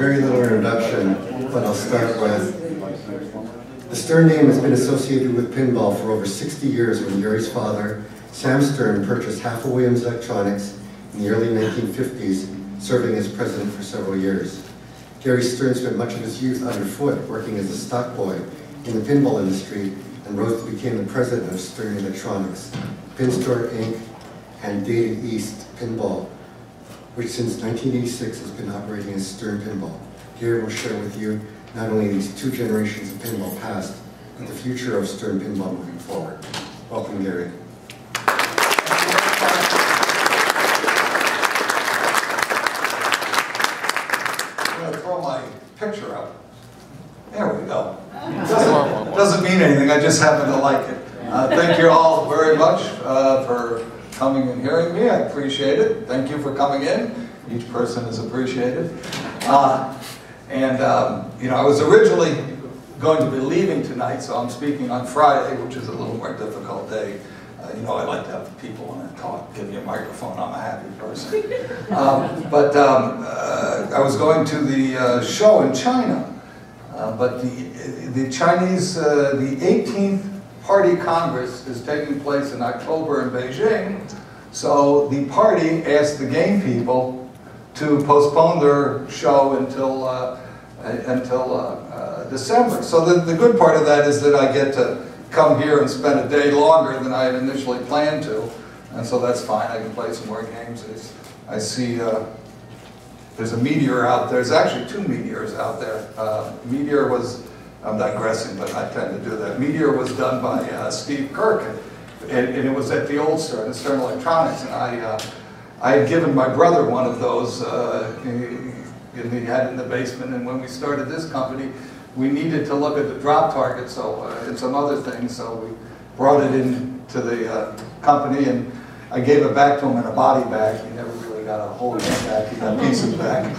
very little introduction, but I'll start with the Stern name has been associated with pinball for over 60 years when Gary's father, Sam Stern, purchased half of Williams Electronics in the early 1950s, serving as president for several years. Gary Stern spent much of his youth underfoot working as a stock boy in the pinball industry and rose to become the president of Stern Electronics, Pin Store Inc., and Data East Pinball, which since 1986 has been operating as Stern Pinball. Gary will share with you not only these two generations of pinball past, but the future of Stern Pinball moving forward. Welcome, Gary. I'm going to throw my picture up. There we go. Doesn't mean anything, I just happen to like it. Thank you all very much for coming and hearing me. I appreciate it. Thank you for coming in. Each person is appreciated. You know, I was originally going to be leaving tonight, so I'm speaking on Friday, which is a little more difficult day. You know, I like to have people when I talk, give me a microphone, I'm a happy person. I was going to the show in China, but the Chinese, the 18th Party Congress is taking place in October in Beijing, so the party asked the game people to postpone their show until December. So the good part of that is that I get to come here and spend a day longer than I had initially planned to, and so that's fine. I can play some more games. I see there's a meteor out there. There's actually two meteors out there. Meteor was, I'm digressing, but I tend to do that. Meteor was done by Steve Kirk, and it was at the old Stern, Stern Electronics, and I had given my brother one of those. He had it in the basement, and when we started this company, we needed to look at the drop target, so and some other things, so we brought it into the company, and I gave it back to him in a body bag. He never really got a whole game back, he got pieces back.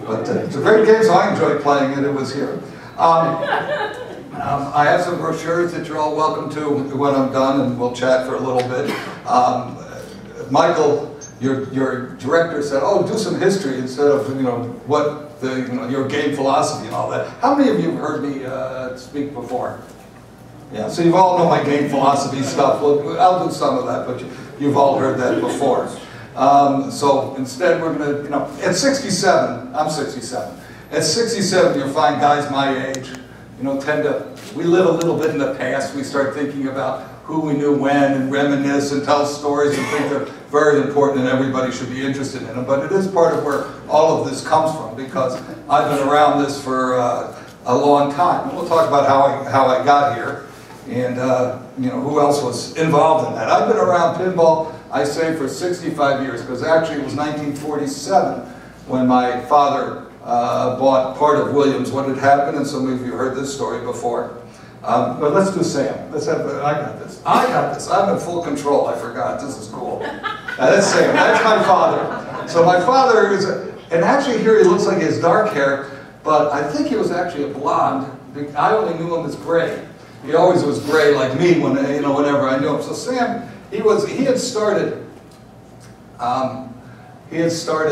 But it's a great game, so I enjoyed playing it. It was here. I have some brochures that you're all welcome to when I'm done, and we'll chat for a little bit. Michael, your director, said, "Oh, do some history instead of what your game philosophy and all that." How many of you have heard me speak before? Yeah, so you all know my game philosophy stuff. Well, I'll do some of that, but you've all heard that before. So instead, we're going to, at 67, I'm 67. At 67, you'll find guys my age, we live a little bit in the past. We start thinking about who we knew when and reminisce and tell stories and think they're very important and everybody should be interested in them. But it is part of where all of this comes from, because I've been around this for a long time. And we'll talk about how I got here and who else was involved in that. I've been around pinball, I say, for 65 years, because actually it was 1947 when my father bought part of Williams. What had happened, and some of you heard this story before. But let's do Sam. I got this. I'm in full control. I forgot. This is cool. That's Sam. That's my father. So my father is, and actually here he looks like he has dark hair, but I think he was actually a blonde. I only knew him as gray. He always was gray like me whenever I knew him. So Sam, he had started.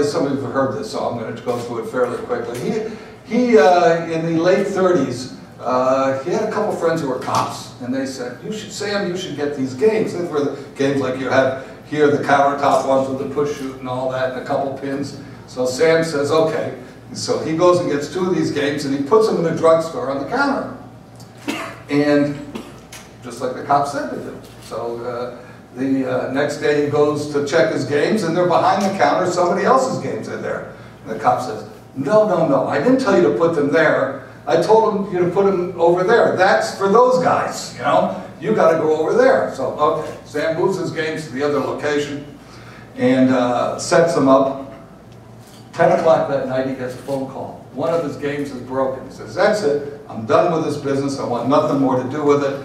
Some of you have heard this, so I'm going to go through it fairly quickly. He in the late 30s. He had a couple friends who were cops, and they said, Sam, you should get these games. These were the games like you have here, the countertop ones with the push shoot and all that, and a couple pins. So Sam says, okay. So he goes and gets two of these games, and he puts them in a drugstore on the counter. And just like the cop said to do. So the next day he goes to check his games, and they're behind the counter. Somebody else's games are there. And the cop says, no, I didn't tell you to put them there. I told you to put them over there. That's for those guys, You got to go over there. So, okay. Sam moves his games to the other location and sets them up. 10 o'clock that night, he gets a phone call. One of his games is broken. He says, that's it. I'm done with this business. I want nothing more to do with it.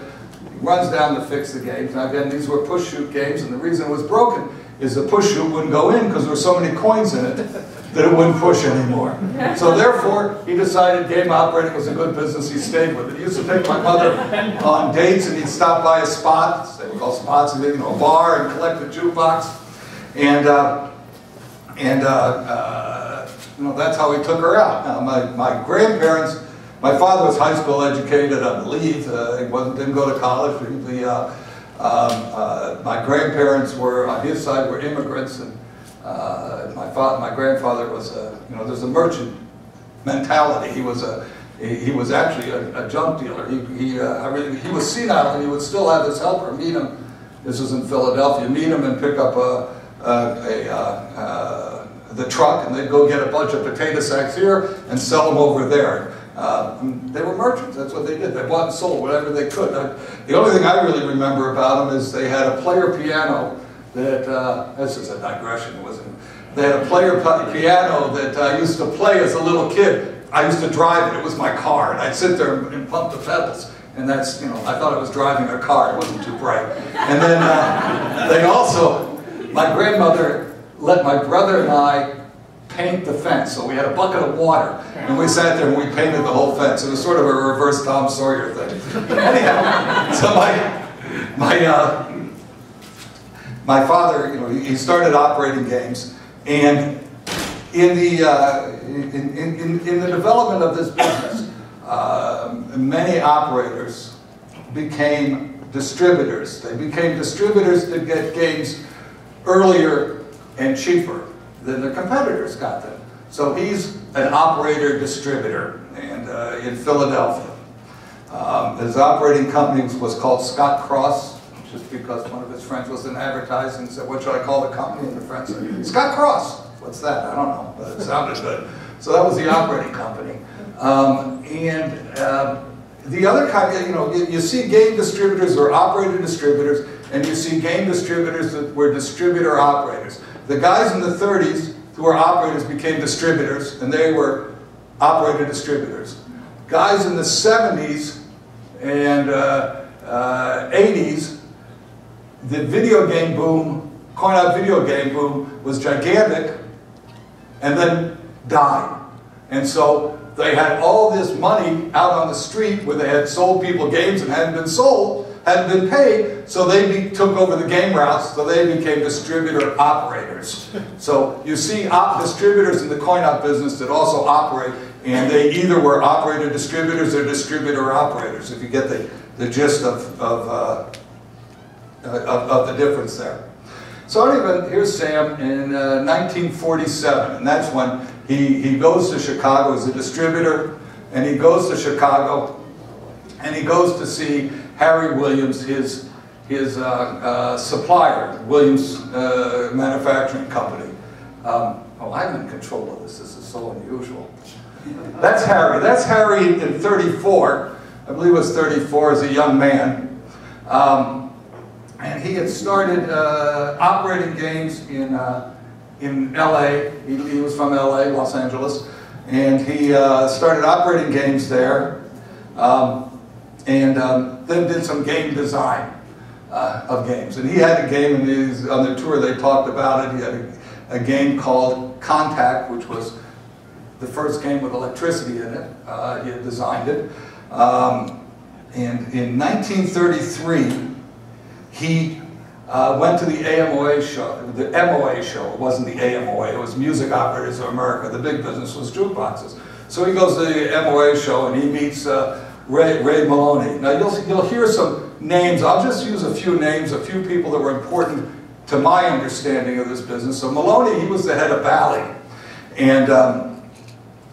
He runs down to fix the games. Now, again, these were push-shoot games, and the reason it was broken is the push-shoot wouldn't go in because there were so many coins in it that it wouldn't push anymore. So therefore, he decided game operating was a good business. He stayed with it. He used to take my mother on dates, and he'd stop by a spot, they were called spots, a bar, and collect the jukebox. And that's how he took her out. Now, my grandparents, my father was high school educated, I believe. Didn't go to college. My grandparents were, on his side, were immigrants, and my grandfather was there's a merchant mentality. He was actually a junk dealer. He was senile, and he would still have his helper meet him. This was in Philadelphia. Meet him and pick up the truck, and they'd go get a bunch of potato sacks here and sell them over there. They were merchants. That's what they did. They bought and sold whatever they could. The only thing I really remember about them is they had a player piano that, this is a digression, it wasn't. They had a player piano that I used to play as a little kid. I used to drive it. It was my car, and I'd sit there and pump the pedals. And that's, I thought I was driving a car. It wasn't too bright. And then they also, my grandmother let my brother and I paint the fence. So we had a bucket of water, and we sat there and we painted the whole fence. It was sort of a reverse Tom Sawyer thing. Anyhow, so my father, he started operating games, and in the development of this business, many operators became distributors. They became distributors to get games earlier and cheaper than their competitors got them. So he's an operator distributor, and in Philadelphia. His operating company was called Scott Cross, just because one of his friends was in advertising and said, "What should I call the company?" And the friend said, "Scott Cross." What's that? I don't know, but it sounded good. So that was the operating company. The other kind of, you see game distributors or operator distributors, and you see game distributors that were distributor operators. The guys in the 30s who were operators became distributors, and they were operator distributors. Guys in the 70s and 80s, the video game boom, coin-op video game boom, was gigantic, and then died. And so they had all this money out on the street where they had sold people games and hadn't been sold, hadn't been paid, so they took over the game routes, so they became distributor operators. So you see distributors in the coin-op business that also operate, and they either were operator distributors or distributor operators, if you get the gist of the difference there. So anyway, here's Sam in 1947, and that's when he goes to Chicago as a distributor, and he goes to Chicago, and he goes to see Harry Williams, his supplier, Williams Manufacturing Company. Oh, I'm in control of this. This is so unusual. That's Harry. That's Harry in 34. I believe it was 34 as a young man. And he had started operating games in LA. He was from LA, Los Angeles. And he started operating games there. Then did some game design of games. And he had a game, and on the tour they talked about it. He had a game called Contact, which was the first game with electricity in it. He had designed it. And in 1933, he went to the AMOA show, the MOA show. It wasn't the AMOA, it was Music Operators of America. The big business was jukeboxes. So he goes to the MOA show and he meets Ray Maloney. Now you'll hear some names. I'll just use a few names, a few people that were important to my understanding of this business. So Maloney, he was the head of Bally. And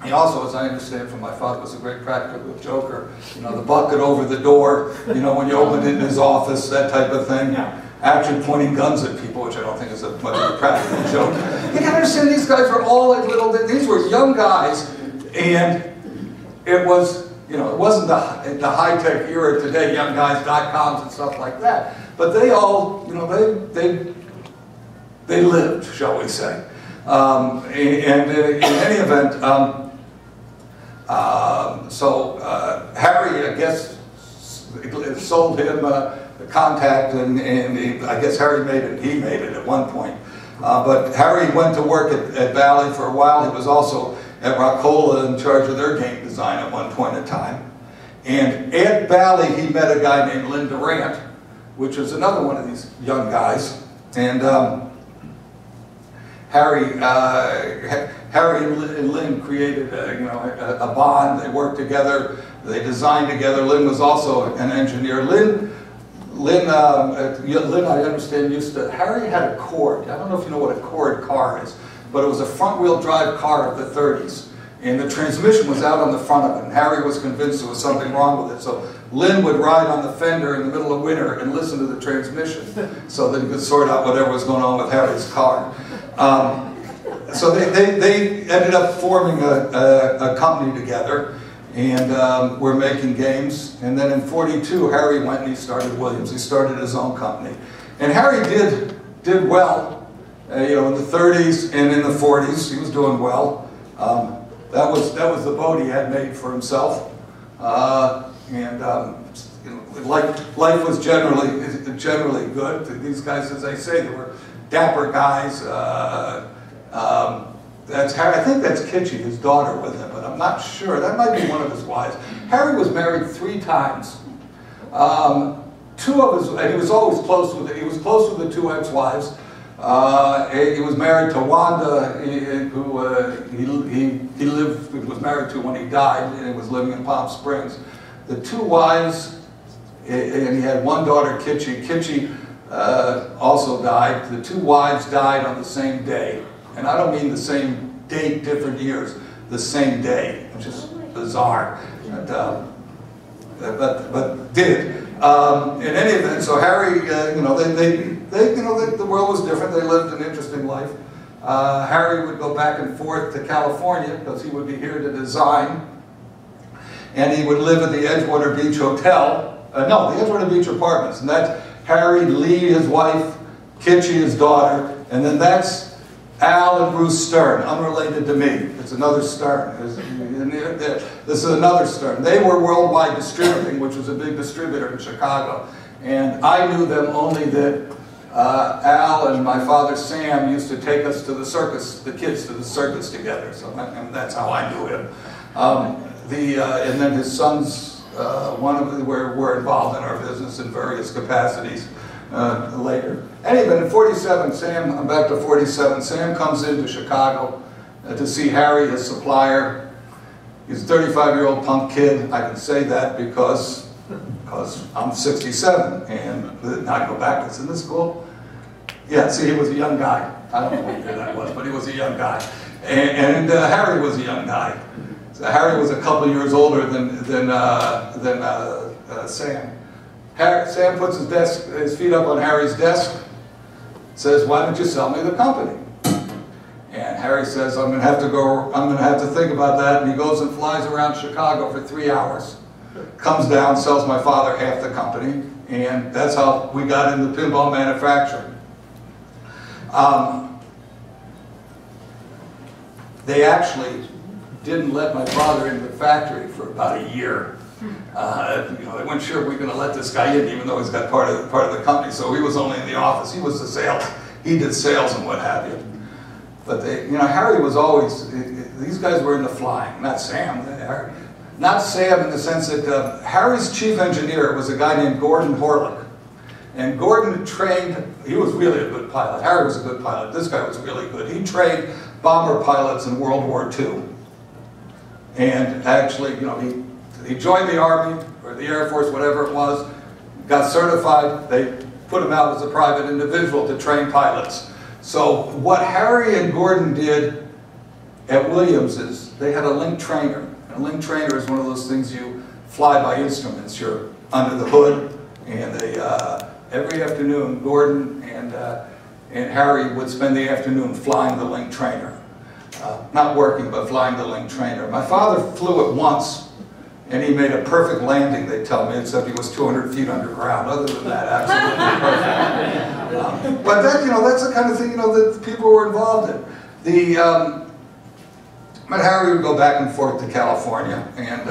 he also, as I understand from my father, was a great practical joker. You know, the bucket over the door, you know, when you opened it in his office, that type of thing. Yeah. Actually pointing much of a which I don't think is much of a practical joke. You can understand these guys were all like these were young guys, and it was, you know, it wasn't the high-tech era today, youngguys.coms and stuff like that. But they all, you know, they lived, shall we say. And in any event, Harry, I guess, sold him the Contact, and I guess Harry made it. He made it at one point. But Harry went to work at Bally for a while. He was also at Rockola in charge of their game design at one point in time. And at Bally, he met a guy named Lynn Durant, which was another one of these young guys. And Harry and Lynn created a bond. They worked together. They designed together. Lynn was also an engineer. Lynn, I understand, Harry had a Cord. I don't know if you know what a Cord car is, but it was a front-wheel drive car of the 30s. And the transmission was out on the front of it. And Harry was convinced there was something wrong with it. So Lynn would ride on the fender in the middle of winter and listen to the transmission so that he could sort out whatever was going on with Harry's car. So they ended up forming a company together, and were making games. And then in '42, Harry went and he started Williams. He started his own company. And Harry did well, in the 30s and in the 40s. He was doing well. That was the boat he had made for himself. Life was generally good. These guys, as I say, they were dapper guys. I think that's Kitschy, his daughter, with him, but I'm not sure. That might be one of his wives. Harry was married 3 times. 2 of his, and he was always close with it. He was close with the 2 ex-wives. He was married to Wanda, who he was married to when he died, and he was living in Palm Springs. The 2 wives, and he had 1 daughter, Kitschy. Kitschy also died. The 2 wives died on the same day. And I don't mean the same date, different years, the same day, which is bizarre, but did. In any event, so Harry, the world was different. They lived an interesting life. Harry would go back and forth to California because he would be here to design, and he would live at the Edgewater Beach Hotel. The Edgewater Beach Apartments, and that's Harry, Lee, his wife, Kitschy, his daughter, and then that's Al and Bruce Stern, unrelated to me. It's another Stern. This is another Stern. They were Worldwide Distributing, which was a big distributor in Chicago. And I knew them only that Al and my father Sam used to take us to the circus, the kids to the circus together. So that's how I knew him. And then his sons, one of them were involved in our business in various capacities. Later. Anyway, in '47, I'm back to '47, Sam comes into Chicago to see Harry, his supplier. He's a 35-year-old punk kid. I can say that because I'm 67, and I go back, isn't this cool? Yeah, see, he was a young guy. I don't know what year that was, but he was a young guy. And Harry was a young guy. So Harry was a couple years older than Sam. Sam puts his feet up on Harry's desk, says, "Why don't you sell me the company?" And Harry says, I'm going to have to think about that. And he goes and flies around Chicago for 3 hours. Comes down, sells my father half the company, and that's how we got into pinball manufacturing. They actually didn't let my father into the factory for about a year. They weren't sure if we were going to let this guy in, even though he's got part of the company. So he was only in the office. He was the sales. He did sales and what have you. But Harry was always. These guys were into flying, not Sam. Not Sam in the sense that Harry's chief engineer was a guy named Gordon Horlick, and Gordon trained. He was really a good pilot. Harry was a good pilot. This guy was really good. He trained bomber pilots in World War II, and actually, he joined the Army, or the Air Force, whatever it was, got certified. They put him out as a private individual to train pilots. So what Harry and Gordon did at Williams is they had a link trainer. A link trainer is one of those things you fly by instruments. You're under the hood, and every afternoon, Gordon and Harry would spend the afternoon flying the link trainer. Not working, but flying the link trainer. My father flew it once, and he made a perfect landing, they tell me, except he was 200 feet underground. Other than that, absolutely perfect. But that's the kind of thing, that people were involved in. But Harry would go back and forth to California and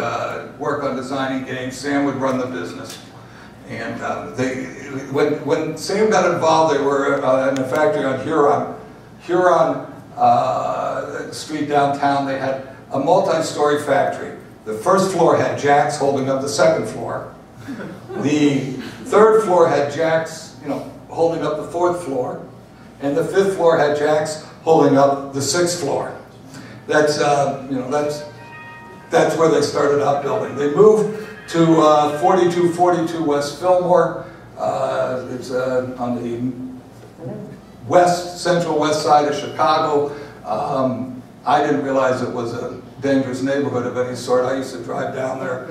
work on designing games. Sam would run the business. And when Sam got involved, they were in a factory on Huron Street downtown. They had a multi-story factory. The first floor had jacks holding up the second floor. The third floor had jacks, holding up the fourth floor. And the fifth floor had jacks holding up the 6th floor. That's, that's where they started out building. They moved to 4242 West Fillmore. It's on the central west side of Chicago. I didn't realize it was a dangerous neighborhood of any sort. I used to drive down there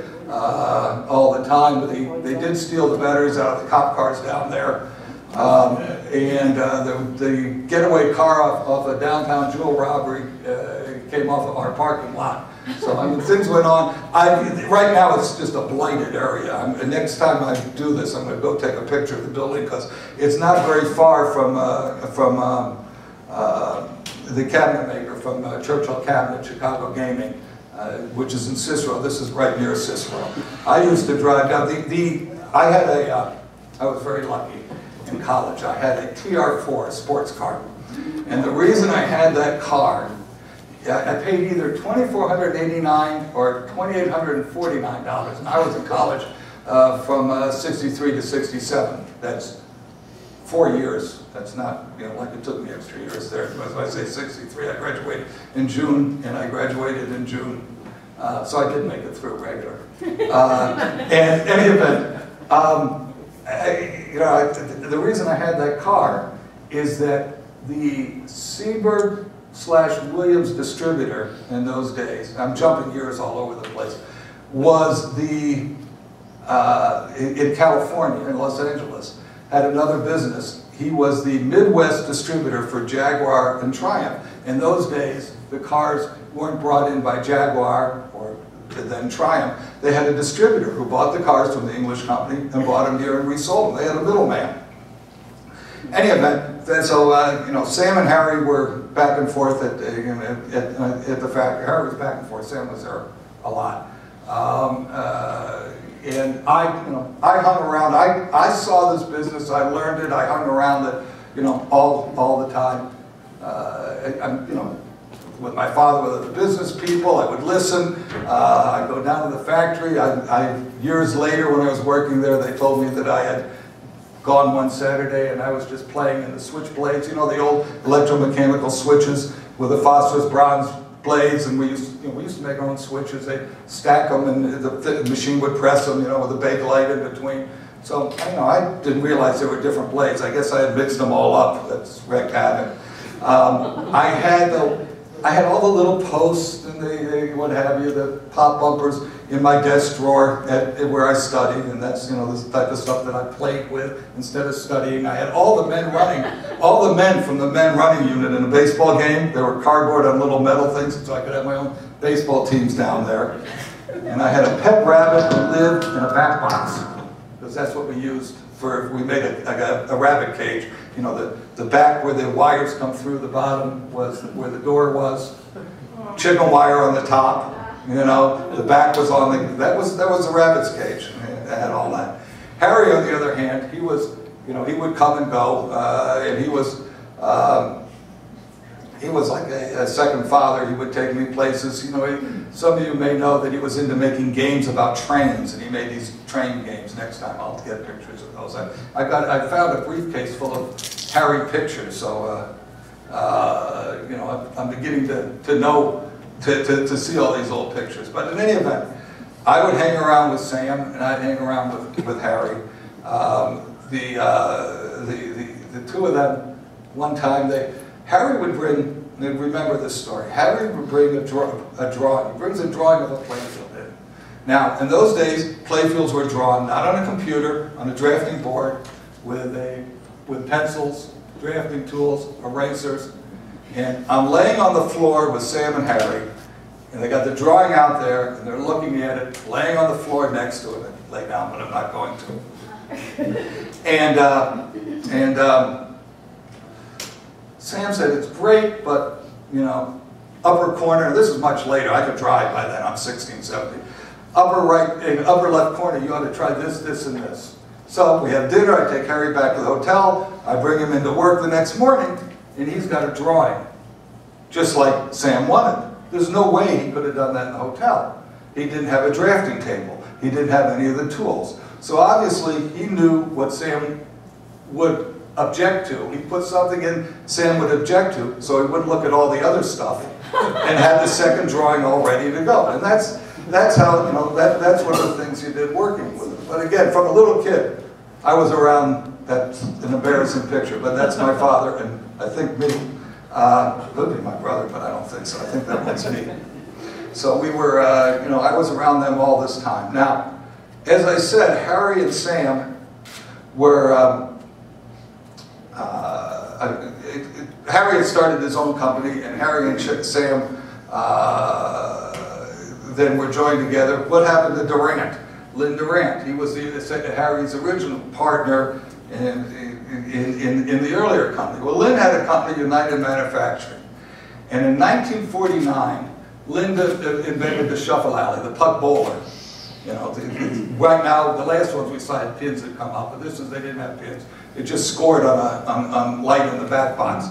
all the time, but they did steal the batteries out of the cop cars down there. The getaway car off a downtown jewel robbery came off of our parking lot. So I mean, things went on. Right now it's just a blighted area. Next time I do this, I'm going to go take a picture of the building because it's not very far from the cabinet maker, from Churchill Cabinet, Chicago Gaming, which is in Cicero. This is right near Cicero. I used to drive down. I was very lucky in college. I had a TR4 sports car, and the reason I had that car, I paid either $2,489 or $2,849, and I was in college from '63 to '67. That's 4 years. That's not, like it took me extra years there. As I say, '63, I graduated in June, and I graduated in June, so I did make it through regular. And in any event, the reason I had that car is that the Seabird/Williams distributor in those days, I'm jumping years all over the place, was in California, in Los Angeles, had another business. He was the Midwest distributor for Jaguar and Triumph. In those days, the cars weren't brought in by Jaguar or then Triumph. They had a distributor who bought the cars from the English company and brought them here and resold them. They had a middleman. Any event, so Sam and Harry were back and forth at the factory. Harry was back and forth. Sam was there a lot. And I hung around. I saw this business. I learned it. I hung around it, all the time. With my father, with other business people, I would listen. I'd go down to the factory. Years later, when I was working there, they told me that I had gone one Saturday and I was just playing in the switchblades, the old electromechanical switches with the phosphorus bronze blades, and we used to make our own switches. They'd stack them and the machine would press them, with a big light in between. So, I didn't realize there were different blades. I guess I had mixed them all up. That's wrecked havoc. I had all the little posts and the what have you, the pop bumpers in my desk drawer where I studied, and that's this type of stuff that I played with instead of studying. I had all the men from the men running unit in a baseball game. They were cardboard on little metal things, so I could have my own baseball teams down there. And I had a pet rabbit who lived in a back box, because that's what we used we made a rabbit cage. The back where the wires come through the bottom was where the door was. Chicken wire on the top. The back was on that was the rabbit's cage. It had all that. Harry, on the other hand, he was, he would come and go, and he was like a second father. He would take me places. Some of you may know that he was into making games about trains, and he made these train games. Next time I'll get pictures of those. I found a briefcase full of Harry pictures, so I'm beginning to know to see all these old pictures. But in any event, I would hang around with Sam, and I'd hang around with Harry. The two of them, one time Harry would bring, remember this story, Harry would bring a drawing. He brings a drawing of a playfield in. Now, in those days, playfields were drawn not on a computer, on a drafting board, with pencils, drafting tools, erasers. And I'm laying on the floor with Sam and Harry, and they got the drawing out there, and they're looking at it, laying on the floor next to it. I lay down, but I'm not going to. Sam said, "It's great, but, upper corner," this is much later, I could drive by then, I'm 16, 17. Upper left corner, you ought to try this, this, and this. So we have dinner, I take Harry back to the hotel, I bring him into work the next morning, and he's got a drawing, just like Sam wanted. There's no way he could have done that in the hotel. He didn't have a drafting table. He didn't have any of the tools. So obviously, he knew what Sam would object to. He'd put something in Sam would object to, so he wouldn't look at all the other stuff, and had the second drawing all ready to go. And that's how, you know, that's one of the things he did working with him. But again, from a little kid, I was around. That's an embarrassing picture, but that's my father, and I think me. Could be my brother, but I don't think so. I think that one's me. So we were, you know, I was around them all this time. Now, as I said, Harry and Sam were, Harry had started his own company, and Harry and Sam then were joined together. What happened to Durant? Lynn Durant. He was Harry's original partner in the earlier company. Well, Lynn had a company, United Manufacturing. And in 1949, Lynn invented the shuffle alley, the puck bowler. You know, right now, the last ones we saw had pins that come up, but this is, they didn't have pins. It just scored on light in the back box.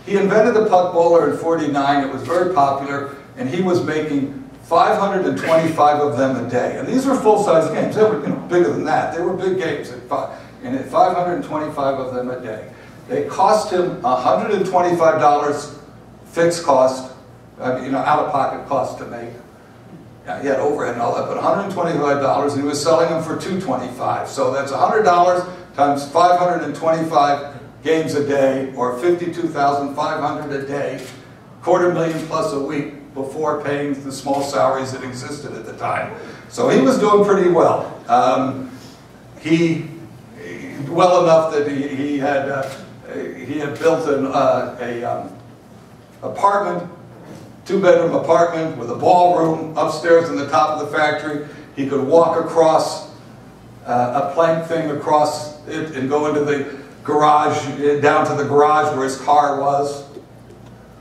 He invented the puck bowler in *49. It was very popular, and he was making 525 of them a day. And these were full-size games. They were, you know, bigger than that. They were big games, and 525 of them a day. They cost him $125 fixed cost, you know, out-of-pocket cost to make. Yeah, he had overhead and all that, but $125, and he was selling them for $225. So that's $100 times 525 games a day, or 52,500 a day, $250,000 plus a week, before paying the small salaries that existed at the time. So he was doing pretty well. Well enough that he had built an apartment, 2-bedroom apartment with a ballroom upstairs in the top of the factory. He could walk across a plank thing across it and go into the garage, down to the garage where his car was.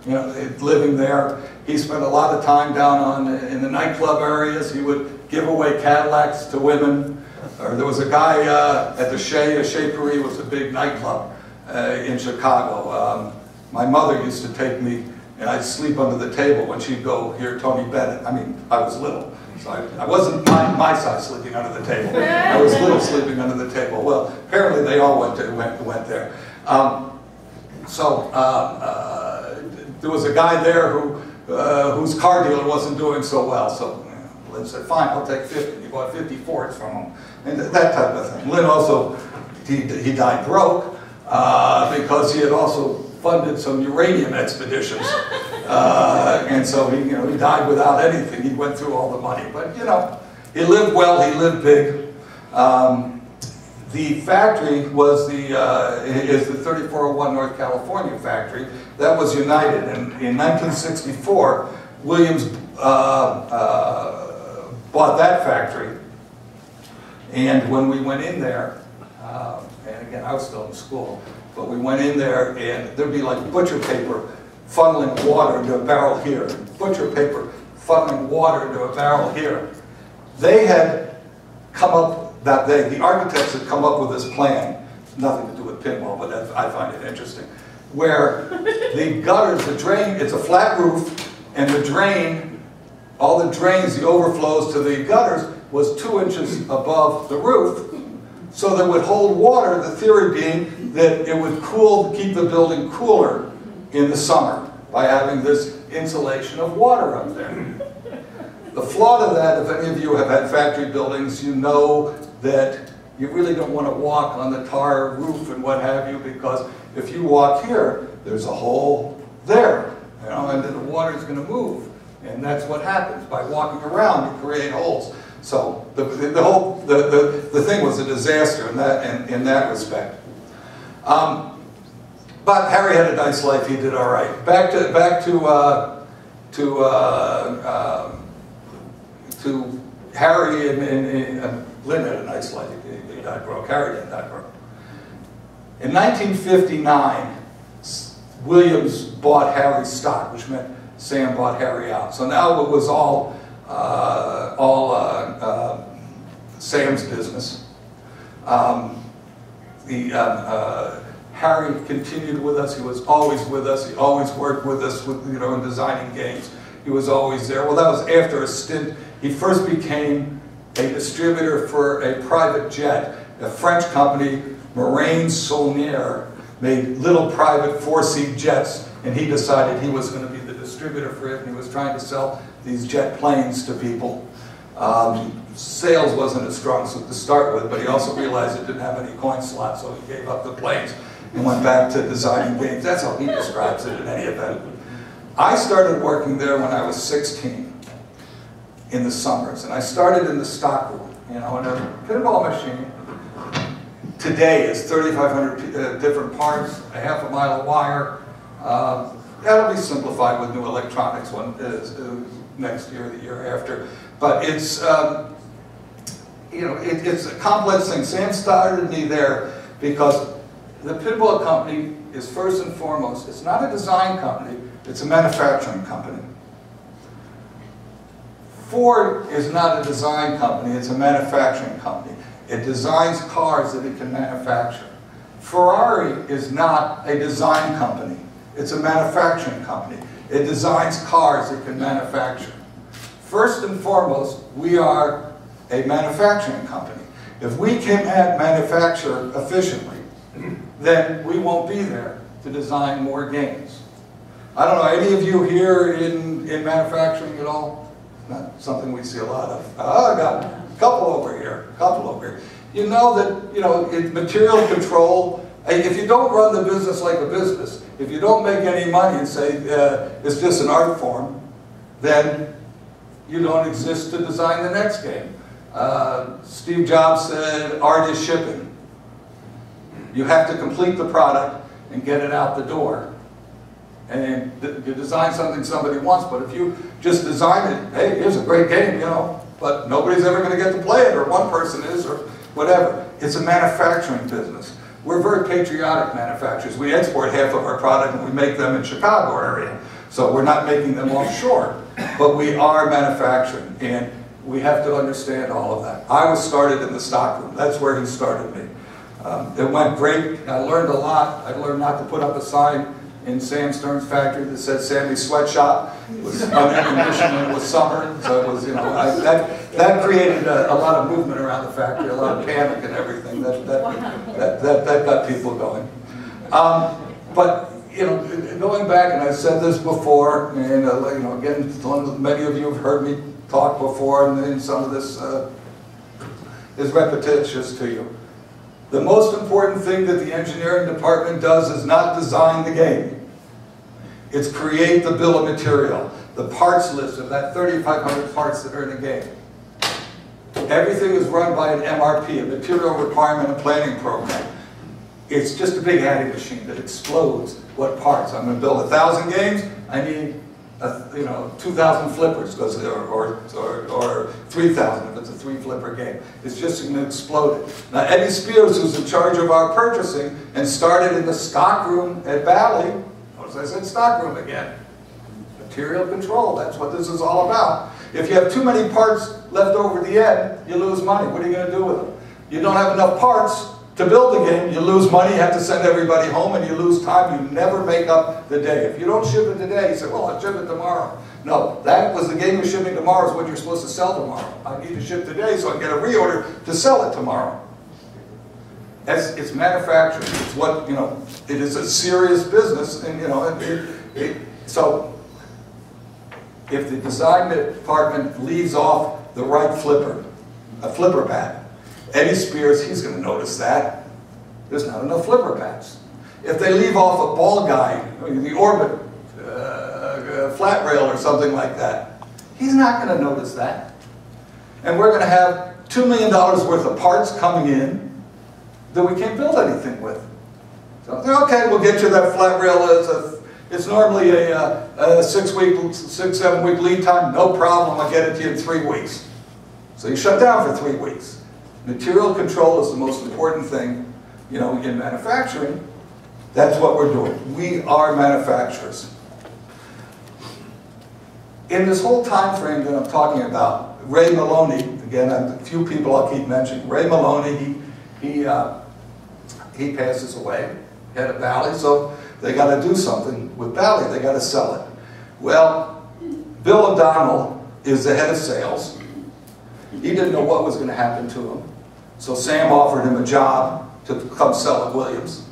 You know, living there. He spent a lot of time down in the nightclub areas. He would give away Cadillacs to women. Or there was a guy at the Shea Paris was a big nightclub in Chicago. My mother used to take me, and I'd sleep under the table when she'd go hear Tony Bennett. I mean, I was little, so I wasn't my size sleeping under the table. I was little sleeping under the table. Well, apparently they all went there. There was a guy there whose car dealer wasn't doing so well, so Lynn said, fine, I'll take 50. He bought 50 Fords from him, and that type of thing. Lynn also, he died broke because he had also funded some uranium expeditions, and so he died without anything. He went through all the money, but you know, he lived well, he lived big. The factory was is the 3401 North California factory. That was United, and in 1964, Williams bought that factory. And when we went in there, and again, I was still in school, but we went in there, and there'd be like butcher paper funneling water into a barrel here, butcher paper funneling water into a barrel here. They had come up the architects had come up with this plan, nothing to do with pinball, but I find it interesting, where the gutters, the drain, it's a flat roof, and the drain, all the drains, the overflows to the gutters, was 2 inches above the roof, so that it would hold water, the theory being that it would keep the building cooler in the summer by having this insulation of water up there. The flaw to that, if any of you have had factory buildings, you know that you really don't want to walk on the tar roof and what have you, because if you walk here, there's a hole there, you know, and then the water is going to move, and that's what happens by walking around. You create holes. So the thing was a disaster in that respect. But Harry had a nice life. He did all right. Back to Harry and Lynn had a nice life. He died broke. Harry didn't die broke. In 1959, Williams bought Harry's stock, which meant Sam bought Harry out. So now it was all Sam's business. Harry continued with us. He was always with us. He always worked with us, in designing games. He was always there. Well, that was after a stint. He first became a distributor for a private jet, a French company, Marine Saulnier, made little private 4-seat jets, and he decided he was going to be the distributor for it, and he was trying to sell these jet planes to people. Sales wasn't a strong suit to start with, but he also realized it didn't have any coin slots, so he gave up the planes and went back to designing games. That's how he describes it in any event. I started working there when I was 16 in the summers, and I started in the stock room, you know, and a pinball machine today is 3,500 different parts, a half a mile of wire. That'll be simplified with new electronics next year, the year after. But it's, you know, it's a complex thing. Sam started me there because the pinball company is first and foremost, it's not a design company, it's a manufacturing company. Ford is not a design company, it's a manufacturing company. It designs cars that it can manufacture. Ferrari is not a design company, it's a manufacturing company. It designs cars it can manufacture. First and foremost, we are a manufacturing company. If we can't manufacture efficiently, then we won't be there to design more games. I don't know, any of you here in manufacturing at all? Not something we see a lot of. Oh, I got a couple over here, a couple over here. You know that, you know, in material control, if you don't run the business like a business, if you don't make any money and say it's just an art form, then you don't exist to design the next game. Steve Jobs said, art is shipping. You have to complete the product and get it out the door. And you design something somebody wants, but if you just design it, hey, here's a great game, you know, but nobody's ever going to get to play it, or one person is, or whatever. It's a manufacturing business. We're very patriotic manufacturers. We export half of our product and we make them in Chicago area. So we're not making them offshore, but we are manufacturing, and we have to understand all of that. I was started in the stockroom. That's where he started me. It went great. I learned a lot. I learned not to put up a sign in Sam Stern's factory that said Sammy's Sweatshop. It was un-air-conditioned and it was summer, so it was, you know, that created a lot of movement around the factory, a lot of panic and everything. That got people going. But you know, going back, and I've said this before, and you know, again, many of you have heard me talk before, and then some of this is repetitious to you. The most important thing that the engineering department does is not design the game. It's create the bill of material, the parts list of that 3,500 parts that are in the game. Everything is run by an MRP, a material requirement and planning program. It's just a big adding machine that explodes what parts. I'm going to build 1,000 games. I need, you know, 2,000 flippers, because or 3,000 if it's a 3-flipper game. It's just going to explode it. Now, Eddie Spears, who's in charge of our purchasing and started in the stock room at Bally, notice I said stock room again. Material control. That's what this is all about. If you have too many parts left over at the end, you lose money. What are you going to do with them? You don't have enough parts to build the game, you lose money, you have to send everybody home, and you lose time. You never make up the day. If you don't ship it today, you say, well, I'll ship it tomorrow. No, that was the game you're shipping tomorrow is what you're supposed to sell tomorrow. I need to ship today so I can get a reorder to sell it tomorrow. It's manufacturing. It's what, you know, it is a serious business, and, you know, so if the design department leaves off the right flipper, a flipper pad, Eddie Spears, he's going to notice that. There's not enough flipper pads. If they leave off a ball guide, the orbit, flat rail or something like that, he's not going to notice that. And we're going to have $2 million worth of parts coming in that we can't build anything with. So, okay, we'll get you that flat rail. It's normally a 6-7 week lead time. No problem, I'll get it to you in 3 weeks. So you shut down for 3 weeks. Material control is the most important thing, you know, in manufacturing. That's what we're doing. We are manufacturers. In this whole time frame that I'm talking about, Ray Maloney, again, a few people I'll keep mentioning. Ray Maloney, he passes away, head of Bally, so they got to do something with Bally. They got to sell it. Well, Bill O'Donnell is the head of sales. He didn't know what was going to happen to him. So Sam offered him a job to come sell at Williams.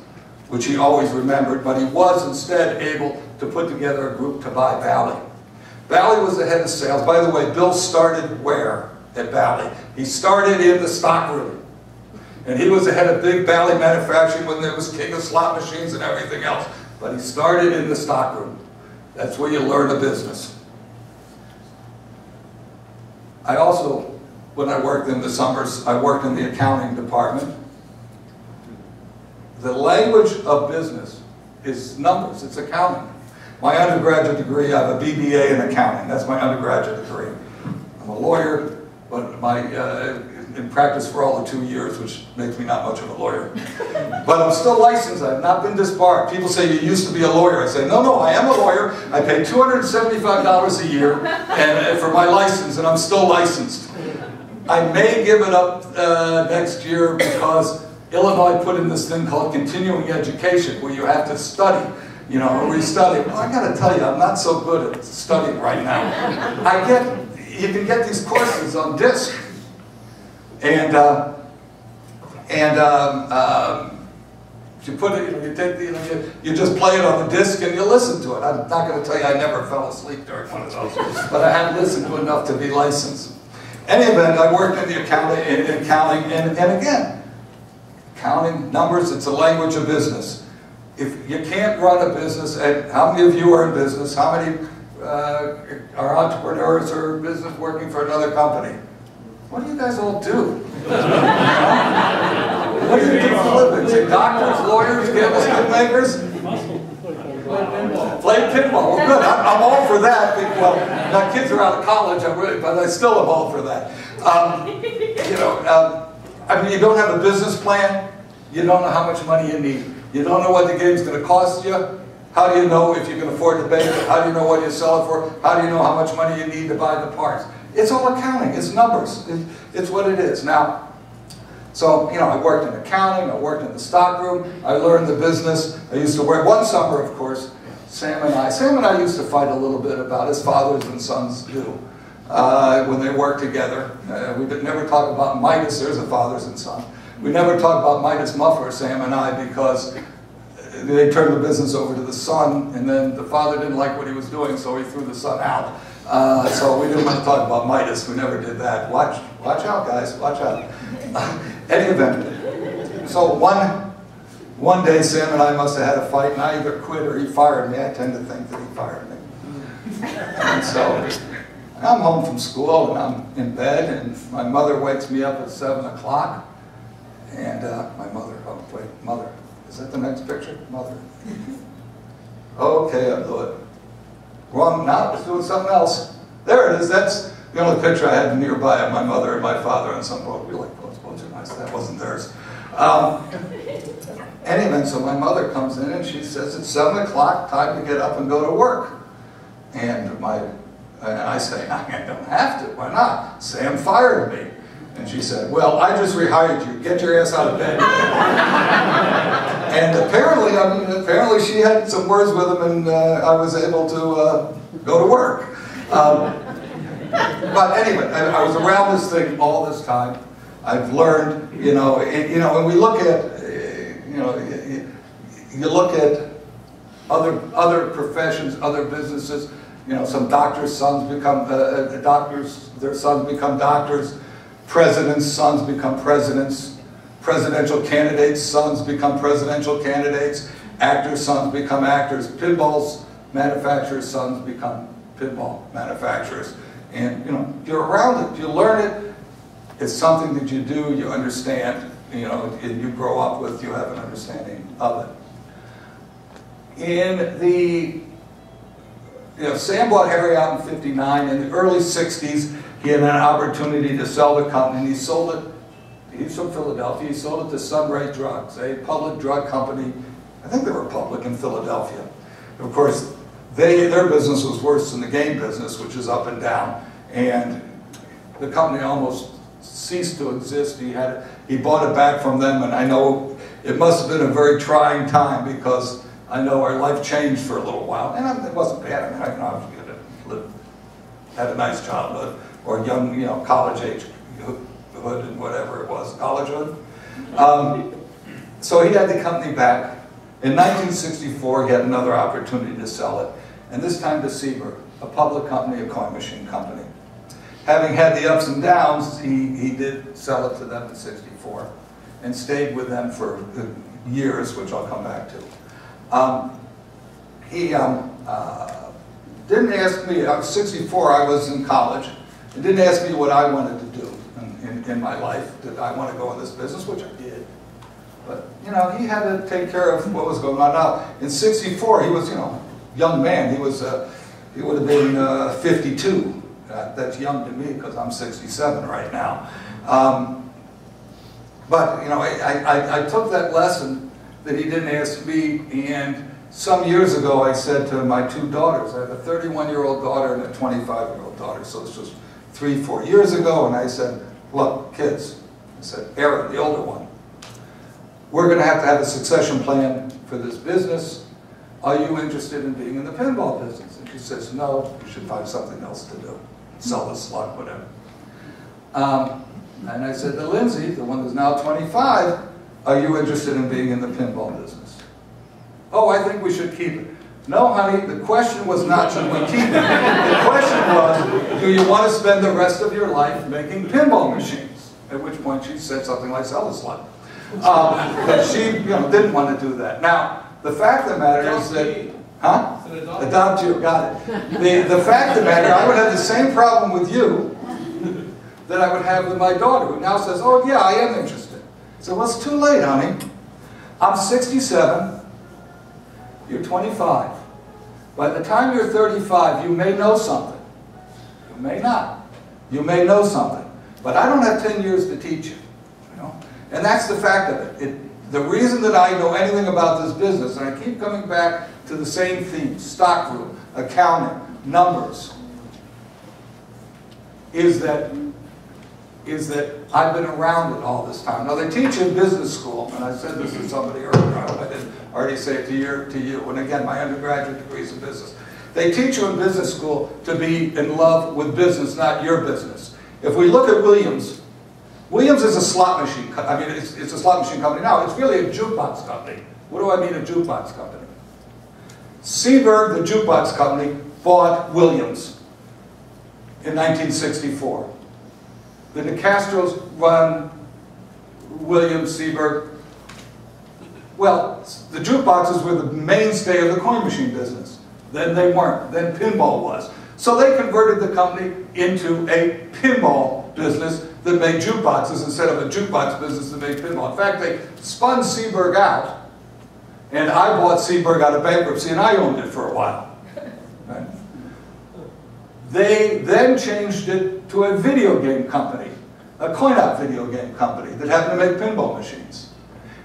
which he always remembered, but he was instead able to put together a group to buy Bally. Bally was the head of sales. By the way, Bill started where at Bally? He started in the stockroom. And he was the head of big Bally manufacturing when there was king of slot machines and everything else. But he started in the stockroom. That's where you learn a business. I also, when I worked in the summers, I worked in the accounting department. The language of business is numbers, it's accounting. My undergraduate degree, I have a BBA in accounting. That's my undergraduate degree. I'm a lawyer, but in practice for all the 2 years, which makes me not much of a lawyer. But I'm still licensed. I've not been disbarred. People say, you used to be a lawyer. I say, no, I am a lawyer. I pay $275 a year for my license, and I'm still licensed. I may give it up next year because Illinois put in this thing called continuing education, where you have to study, you know, restudy. Well, I got to tell you, I'm not so good at studying right now. You can get these courses on disc. And you put it, you just play it on the disc and you listen to it. I'm not going to tell you I never fell asleep during one of those, but I have listened to enough to be licensed. In any event, I worked in the accounting, and again, counting numbers, it's a language of business. If you can't run a business, and how many of you are in business? How many are entrepreneurs or business working for another company? What do you guys all do? What do you do for a living? Say doctors, lawyers, chemists, makers? Play pinball. Well, good. I'm all for that. Well, my kids are out of college, but I still am all for that. I mean, you don't have a business plan. You don't know how much money you need. You don't know what the game's going to cost you. How do you know if you can afford to bake it? How do you know what you sell it for? How do you know how much money you need to buy the parts? It's all accounting. It's numbers. It's what it is. Now, so, you know, I worked in accounting. I worked in the stockroom. I learned the business. I used to work. One summer, of course, Sam and I used to fight a little bit about, as fathers and sons do, when they work together. We did never talk about Midas. There's a fathers and son. We never talk about Midas Muffler, Sam and I, because they turned the business over to the son, and then the father didn't like what he was doing, so he threw the son out. So we didn't want to talk about Midas. We never did that. Watch out, guys. Watch out. Any event. So one day, Sam and I must have had a fight, and I either quit or he fired me. I tend to think that he fired me. And so I'm home from school, and I'm in bed, and my mother wakes me up at 7 o'clock. And my mother, oh wait, mother. Is that the next picture? Mother. Okay, I blew it. Wrong, now it's doing something else. There it is. That's the only picture I had nearby of my mother and my father on some boat. We like those are nice. That wasn't theirs. Anyway, so my mother comes in and she says, it's 7 o'clock, time to get up and go to work. And I say, I don't have to. Why not? Sam fired me. And she said, well, I just rehired you. Get your ass out of bed. And apparently she had some words with him, and I was able to go to work. But anyway, I was around this thing all this time. I've learned, when we look at, you look at other professions, other businesses. Some doctors' sons become their sons become doctors. Presidents' sons become presidents. Presidential candidates' sons become presidential candidates. Actors' sons become actors. Pinball manufacturers' sons become pinball manufacturers. And you're around it. You learn it. It's something that you do. You understand. And you grow up with. You have an understanding of it. Sam bought Harry out in '59. In the early '60s, he had an opportunity to sell the company, and he sold it. He's from Philadelphia. He sold it to Sunray Drugs, a public drug company. I think they were public in Philadelphia. Of course, their business was worse than the game business, which is up and down. And the company almost ceased to exist. He bought it back from them, and I know it must have been a very trying time, because I know our life changed for a little while. And it wasn't bad. I mean, I was good. Had a nice childhood, or young, college age hood and whatever it was, collegehood. So he had the company back, In 1964, he had another opportunity to sell it, and this time to Seaberg, a public company, a coin machine company. Having had the ups and downs, he did sell it to them in '64 and stayed with them for years, which I'll come back to. He didn't ask me, I was 64, I was in college, and didn't ask me what I wanted to do in my life. Did I want to go in this business, which I did. But, you know, he had to take care of what was going on. Now, in '64, he was, you know, young man. He would have been 52. That's young to me because I'm 67 right now. But, you know, I took that lesson that he didn't ask me, and some years ago I said to my two daughters, I have a 31-year-old daughter and a 25-year-old daughter, so it's just 3-4 years ago, and I said, look, kids, I said, Erin, the older one, we're going to have a succession plan for this business. Are you interested in being in the pinball business? And she says, no, you should find something else to do. Sell the slot, whatever. And I said to Lindsay, the one who's now 25, are you interested in being in the pinball business? Oh, I think we should keep it. No, honey, the question was not should we keep it. The question was, do you want to spend the rest of your life making pinball machines? At which point she said something like sell the slot. But she, you know, didn't want to do that. Now, the fact of the matter is that, huh? Adopt you, got it. The fact of the matter, I would have the same problem with you that I would have with my daughter, who now says, oh yeah, I am interested. So, well, it's too late, honey. I'm 67, you're 25. By the time you're 35, you may know something. You may not. You may know something. But I don't have 10 years to teach you. You know? And that's the fact of it. The reason that I know anything about this business, and I keep coming back to the same themes, stockroom, accounting, numbers, is that I've been around it all this time. Now they teach in business school, and I said this to somebody earlier, I hope I didn't already say it to you, and again, my undergraduate degree is in business. They teach you in business school to be in love with business, not your business. If we look at Williams, Williams is a slot machine, I mean, it's a slot machine company now. It's really a jukebox company. What do I mean a jukebox company? Seaberg, the jukebox company, bought Williams in 1964. The Nicastros run Williams, Seaberg. Well, the jukeboxes were the mainstay of the coin machine business. Then they weren't. Then pinball was. So they converted the company into a pinball business that made jukeboxes instead of a jukebox business that made pinball. In fact, they spun Seaberg out, and I bought Seaberg out of bankruptcy, and I owned it for a while. Right? They then changed it to a video game company, a coin-op video game company that happened to make pinball machines.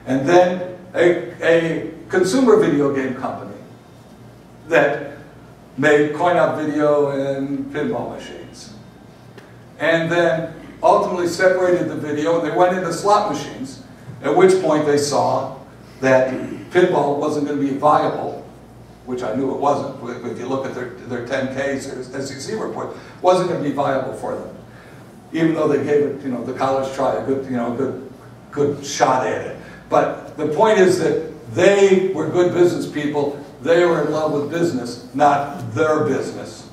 And then a consumer video game company that made coin-op video and pinball machines. And then ultimately separated the video, and they went into slot machines, at which point they saw that pinball wasn't going to be viable, which I knew it wasn't. If you look at their 10Ks, their SEC report, wasn't going to be viable for them. Even though they gave it, you know, the college try a good, you know, good shot at it. But the point is that they were good business people. They were in love with business, not their business.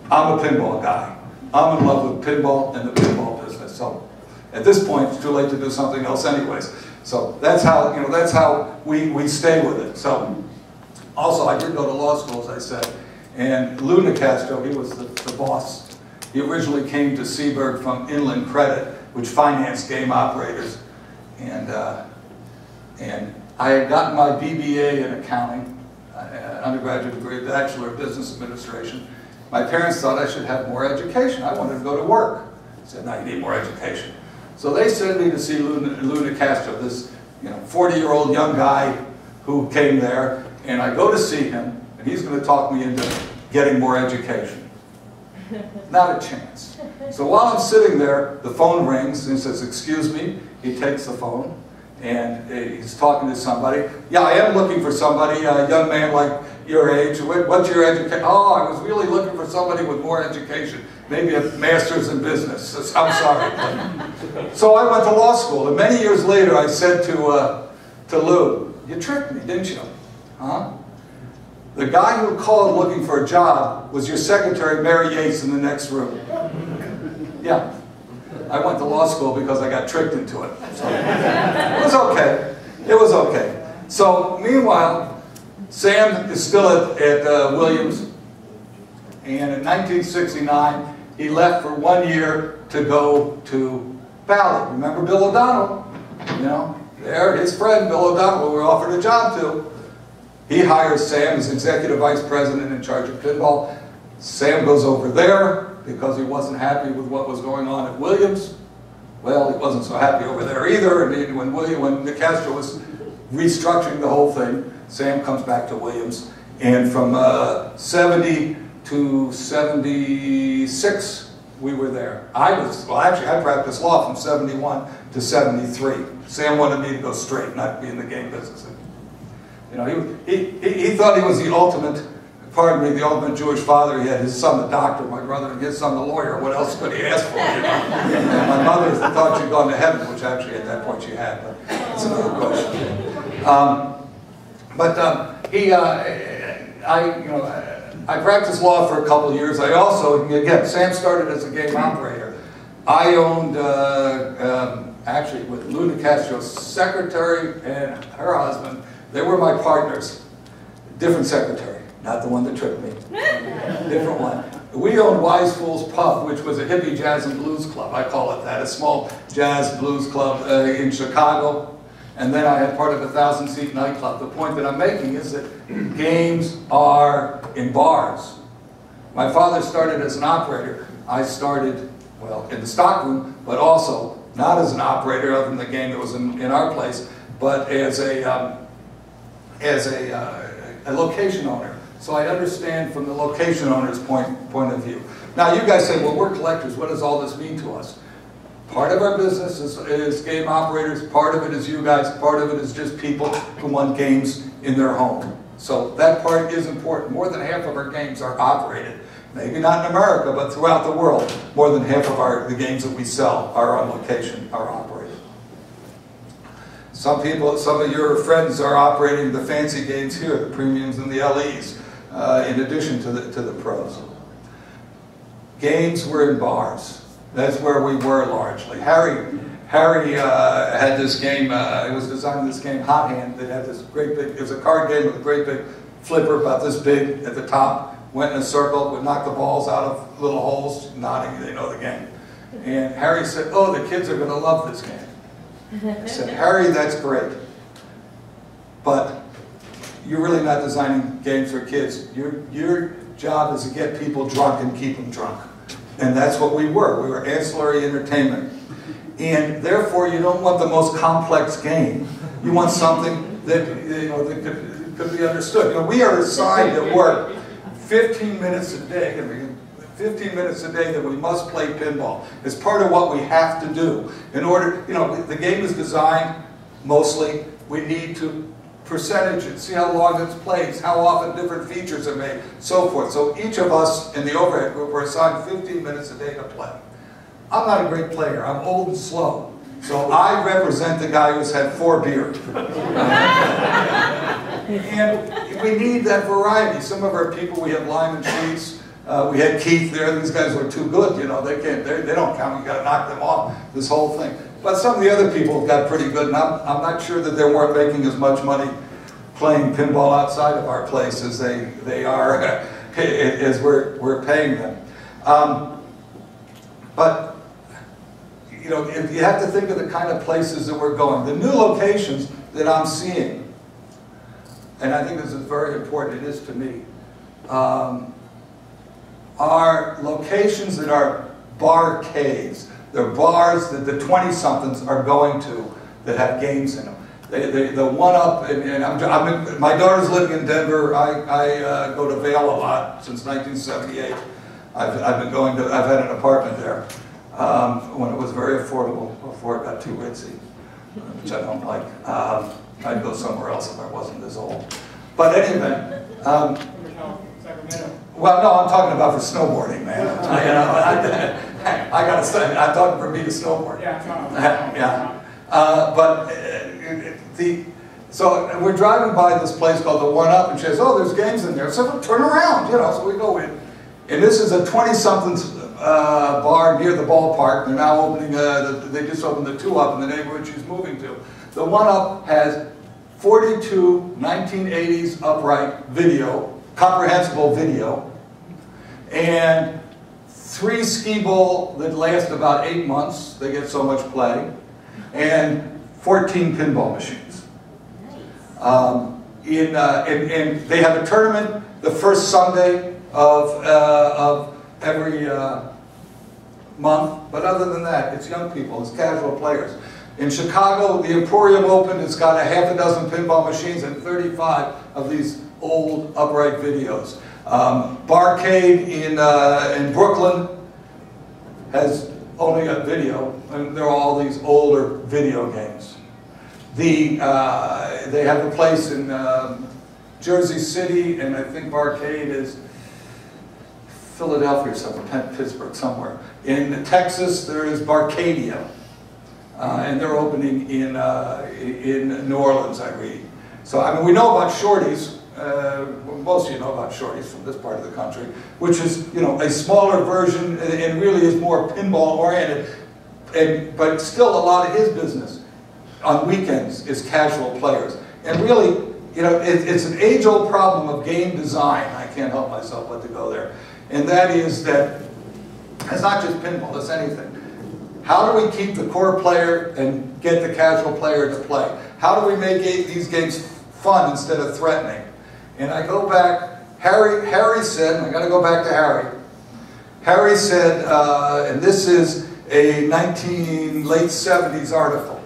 I'm a pinball guy. I'm in love with pinball and the pinball business. So at this point, it's too late to do something else anyways. So that's how, you know, that's how we stay with it. So also, I did go to law school, as I said, and Lou Nicastro, he was the boss. He originally came to Seaberg from Inland Credit, which financed game operators. And I had gotten my BBA in accounting, undergraduate degree, Bachelor of Business Administration. My parents thought I should have more education. I wanted to go to work. I said, no, you need more education. So they sent me to see Lou Nicastro, this 40-year-old young guy who came there, and I go to see him, and he's going to talk me into getting more education. Not a chance. So while I'm sitting there, the phone rings, and he says, excuse me. He takes the phone, and he's talking to somebody. Yeah, I am looking for somebody, a young man like your age. What's your education? Oh, I was really looking for somebody with more education. Maybe a master's in business. I'm sorry. So I went to law school, and many years later I said to Lou, You tricked me, didn't you? Huh? The guy who called looking for a job was your secretary, Mary Yates, in the next room. Yeah. I went to law school because I got tricked into it. So it was okay. It was okay. So meanwhile, Sam is still at Williams. And in 1969, he left for 1 year to go to Valley. Remember Bill O'Donnell? You know, there, his friend Bill O'Donnell, who we offered a job to. He hires Sam as executive vice president in charge of pinball. Sam goes over there because he wasn't happy with what was going on at Williams. Well, he wasn't so happy over there either. And when Castro was restructuring the whole thing, Sam comes back to Williams. And from 70 to 76, we were there. I practiced law from 71 to 73. Sam wanted me to go straight, not be in the game business. You know, he thought he was the ultimate, pardon me, the ultimate Jewish father. He had his son the doctor, my brother, and his son the lawyer. What else could he ask for, you know? And my mother thought she'd gone to heaven, which actually at that point she had, but that's another question. I practiced law for a couple of years. I also, again, Sam started as a game operator. I owned, actually, with Luna Castro's secretary and her husband, they were my partners. Different secretary, not the one that tricked me. Different one. We owned Wise Fool's Pub, which was a hippie jazz and blues club. I call it that, a small jazz blues club in Chicago. And then I had part of a 1,000-seat nightclub. The point that I'm making is that games are in bars. My father started as an operator. I started, well, in the stockroom, but also not as an operator other than the game that was in our place, but as a location owner. So I understand from the location owner's point of view. Now you guys say, well, we're collectors. What does all this mean to us? Part of our business is game operators. Part of it is you guys. Part of it is just people who want games in their home. So that part is important. More than half of our games are operated. Maybe not in America, but throughout the world. More than half of the games that we sell are on location, are operated. Some of your friends are operating the fancy games here, the premiums and the LEs, in addition to the pros. Games were in bars. That's where we were largely. Harry had this game, he was designing this game, Hot Hand, that had this great big, it was a card game with a great big flipper about this big at the top, went in a circle, would knock the balls out of little holes, nodding, they know the game. And Harry said, oh, the kids are going to love this game. I said, Harry, that's great, but you're really not designing games for kids. Your job is to get people drunk and keep them drunk. And that's what we were. We were ancillary entertainment. And therefore, you don't want the most complex game. You want something that, that could be understood. You know, we are assigned at work 15 minutes a day. 15 minutes a day that we must play pinball. It's part of what we have to do. In order, the game is designed, mostly, we need to percentage it, see how long it's played, how often different features are made, so forth. So each of us in the overhead group were assigned 15 minutes a day to play. I'm not a great player. I'm old and slow. So I represent the guy who's had 4 beers. And we need that variety. Some of our people, we have Lyman Sheets. We had Keith there. These guys were too good. They don't count. You got to knock them off. This whole thing. But some of the other people got pretty good, and I'm not sure that they weren't making as much money playing pinball outside of our place as they are as we're paying them. But you have to think of the kind of places that we're going. The new locations that I'm seeing, and I think this is very important, it is to me, are locations that are barcades. They're bars that the 20-somethings are going to that have games in them. The one up, my daughter's living in Denver. I go to Vail a lot since 1978. I've had an apartment there when it was very affordable before it got too ritzy, which I don't like. I'd go somewhere else if I wasn't this old. But anyway. Well, no, I'm talking about for snowboarding, man. I gotta study. I'm talking for me to snowboard. Yeah. But So we're driving by this place called the One Up, and she says, "Oh, there's games in there." So we turn around, you know. So we go in, and this is a 20-something bar near the ballpark. They're now opening. They just opened the Two Up in the neighborhood she's moving to. The One Up has 42 1980s upright video, comprehensible video, and 3 skee ball that last about 8 months. They get so much play, and 14 pinball machines. And they have a tournament the first Sunday of every month, but other than that, it's young people, it's casual players. In Chicago, the Emporium opened, it's got a half a dozen pinball machines and 35 of these old upright videos. Barcade in Brooklyn has only a video, and they're all these older video games. They have a place in Jersey City, and I think Barcade is Philadelphia or somewhere, Pittsburgh somewhere. In Texas, there is Barcadia, and they're opening in New Orleans, I read. So I mean, we know about Shorties. Most of you know about Shorties from this part of the country, which is, you know, a smaller version and really is more pinball oriented, but still a lot of his business on weekends is casual players. And really, you know, it's an age-old problem of game design. I can't help myself but to go there. And that is that it's not just pinball, it's anything. How do we keep the core player and get the casual player to play? How do we make these games fun instead of threatening? And I go back, Harry said, and I got to go back to Harry. Harry said, and this is a late 70s article.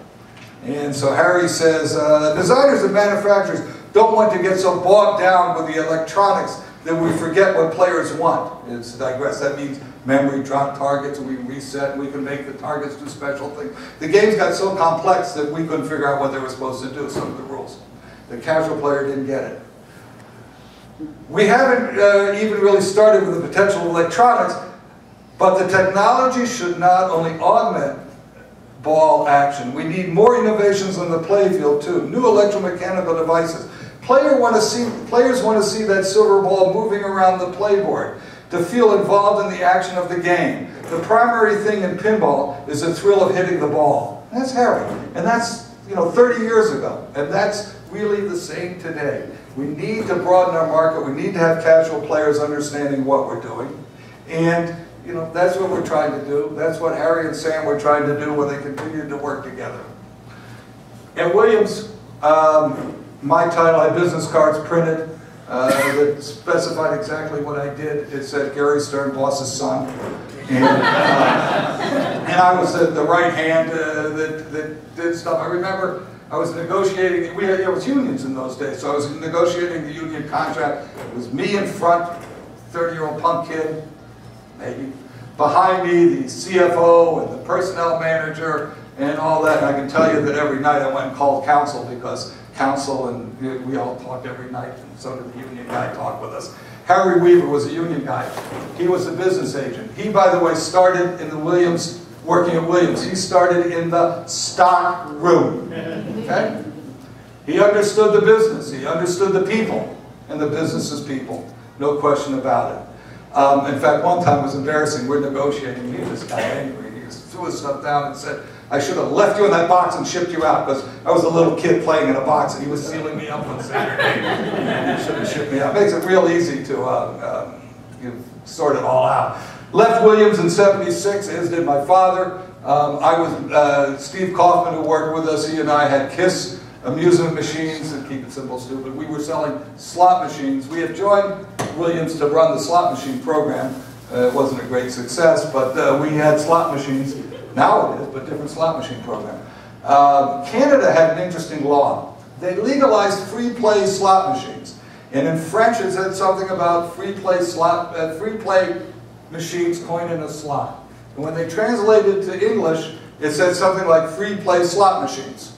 And so Harry says, designers and manufacturers don't want to get so bogged down with the electronics that we forget what players want. It's digress. That means memory drop targets, and we reset, and we can make the targets do special things. The games got so complex that we couldn't figure out what they were supposed to do, some of the rules. The casual player didn't get it. We haven't even really started with the potential of electronics, but the technology should not only augment ball action. We need more innovations on the playfield too. New electromechanical devices. Players want to see that silver ball moving around the playboard, to feel involved in the action of the game. The primary thing in pinball is the thrill of hitting the ball. And that's Harry. And that's, you know, 30 years ago. And that's really the same today. We need to broaden our market. We need to have casual players understanding what we're doing. And, you know, that's what we're trying to do. That's what Harry and Sam were trying to do when they continued to work together. At Williams, my title, I had business cards printed that specified exactly what I did. It said Gary Stern, boss's son. And I was the right hand that did stuff. I remember I was negotiating, there was unions in those days, so I was negotiating the union contract. It was me in front, 30-year-old punk kid, maybe. Behind me, the CFO and the personnel manager and all that. And I can tell you that every night I went and called counsel, because counsel and we all talked every night, and so did the union guy talk with us. Harry Weaver was a union guy. He was a business agent. He, by the way, started in the Williams, working at Williams. He started in the stock room. Okay? He understood the business. He understood the people, and the business is people. No question about it. In fact, one time it was embarrassing. We're negotiating. Me and this guy angry. He threw his stuff down and said, I should have left you in that box and shipped you out, because I was a little kid playing in a box and he was sealing me up on Saturday. He should have shipped me out. It makes it real easy to sort it all out. Left Williams in '76, as did my father. Steve Kaufman, who worked with us, he and I had KISS amusement machines, and keep it simple, stupid. We were selling slot machines. We had joined Williams to run the slot machine program. It wasn't a great success, but we had slot machines. Now it is, but different slot machine program. Canada had an interesting law. They legalized free play slot machines. And in French it said something about free play machines coined in a slot. And when they translated to English, it said something like free play slot machines.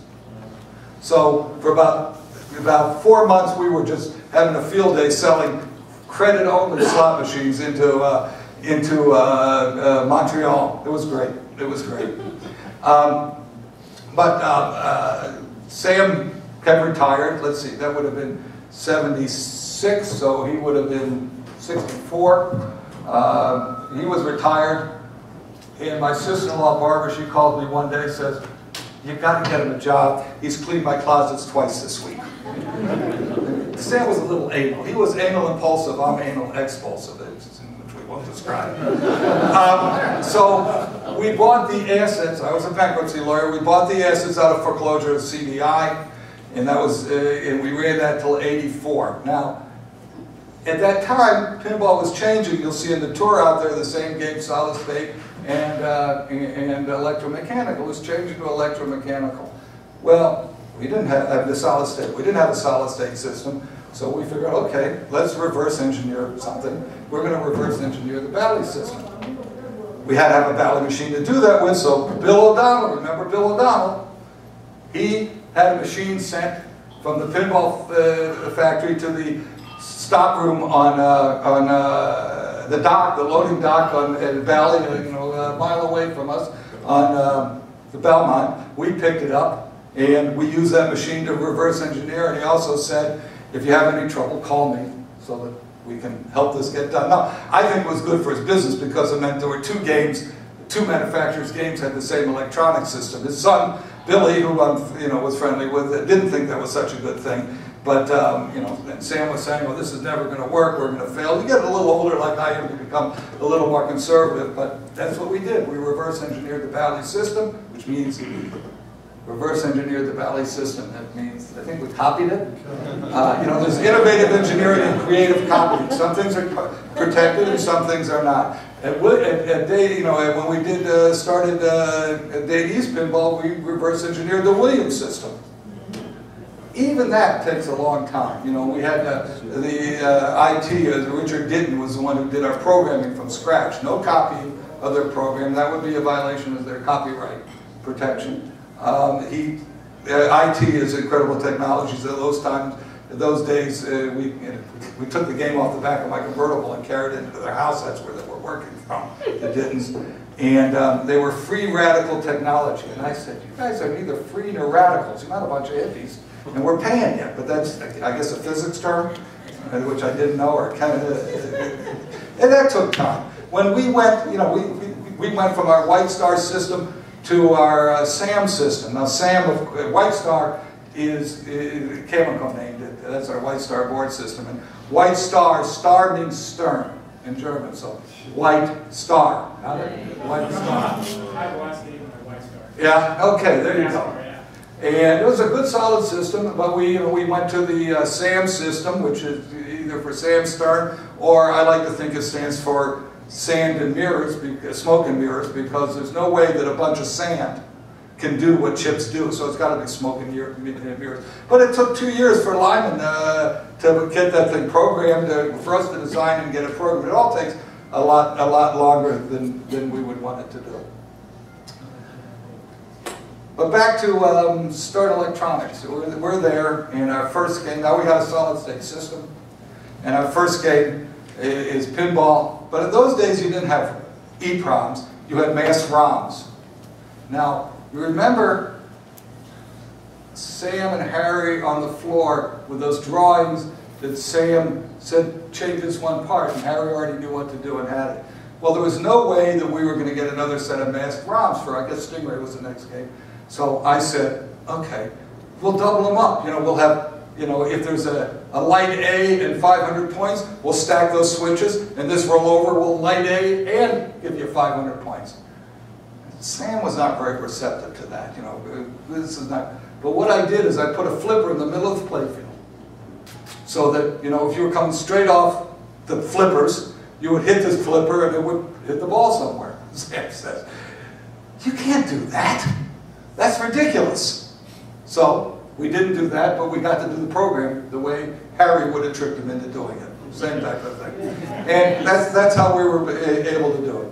So for about 4 months we were just having a field day selling credit-only slot machines into Montreal. It was great. It was great. Sam Kev retired, let's see, that would have been 76, so he would have been 64. He was retired, and my sister-in-law, Barbara, she called me one day, says, "You've got to get him a job. He's cleaned my closets twice this week." Sam was a little anal. He was anal impulsive, I'm anal expulsive, which we won't describe. So we bought the assets. I was a bankruptcy lawyer. We bought the assets out of foreclosure of CDI, and that was, and we ran that till '84. Now, at that time, pinball was changing. You'll see in the tour out there the same game, solid state and electromechanical. It was changing to electromechanical. Well, we didn't have the solid state. We didn't have a solid state system, so we figured, okay, let's reverse engineer something. We're going to reverse engineer the Bally system. We had to have a Bally machine to do that with, so Bill O'Donnell, remember Bill O'Donnell? He had a machine sent from the pinball factory to the stock room on the dock, the loading dock at Bally, a mile away from us on the Belmont. We picked it up. And we used that machine to reverse engineer, and he also said, if you have any trouble, call me so that we can help this get done. Now, I think it was good for his business because it meant there were two games, two manufacturers' games had the same electronic system. His son, Billy, who was friendly with, didn't think that was such a good thing. But, and Sam was saying, well, this is never going to work, we're going to fail. You get a little older like I am, you become a little more conservative, but that's what we did. We reverse engineered the Bally system, which means reverse engineered the Bally system. That means, I think we copied it. There's innovative engineering and creative copying. Some things are protected and some things are not. When we started at Dade East Pinball, we reverse engineered the Williams system. Even that takes a long time. We had the IT, Richard Ditton was the one who did our programming from scratch. No copying of their program. That would be a violation of their copyright protection. IT is incredible technologies. At those days, we took the game off the back of my convertible and carried it into their house. That's where they were working from, the Dittons. And they were free radical technology. And I said, you guys are neither free nor radicals. You're not a bunch of hippies. And we're paying you. But that's, I guess, a physics term, which I didn't know, or kind of, and that took time. When we went, we went from our White Star system to our SAM system. Now SAM of White Star is, Cameco named it, that's our White Star board system. And White Star, star means stern in German, so White Star. White Star. I have last name on White Star. Yeah, okay, there you go. And it was a good solid system, but we went to the SAM system, which is either for Sam Stern, or I like to think it stands for sand and mirrors, smoke and mirrors, because there's no way that a bunch of sand can do what chips do, so it's got to be smoke and mirrors. But it took 2 years for Lyman to get that thing programmed, for us to design and get it programmed. It all takes a lot longer than we would want it to do. But back to Stern Electronics. We're there in our first game. Now we got a solid state system, and our first game is pinball. But in those days you didn't have EEPROMs, you had mass ROMs. Now, you remember Sam and Harry on the floor with those drawings that Sam said change this one part, and Harry already knew what to do and had it. Well, there was no way that we were going to get another set of masked ROMs for, I guess Stingray was the next game. So I said, okay, we'll double them up. We'll have, if there's a light A and 500 points, we'll stack those switches, and this rollover will light A and give you 500 points. Sam was not very receptive to that, this is not, but what I did is I put a flipper in the middle of the playfield, so that, if you were coming straight off the flippers, you would hit this flipper and it would hit the ball somewhere. Sam says, you can't do that. That's ridiculous. So we didn't do that, but we got to do the program the way Harry would have tricked him into doing it. Same type of thing. And that's how we were able to do it.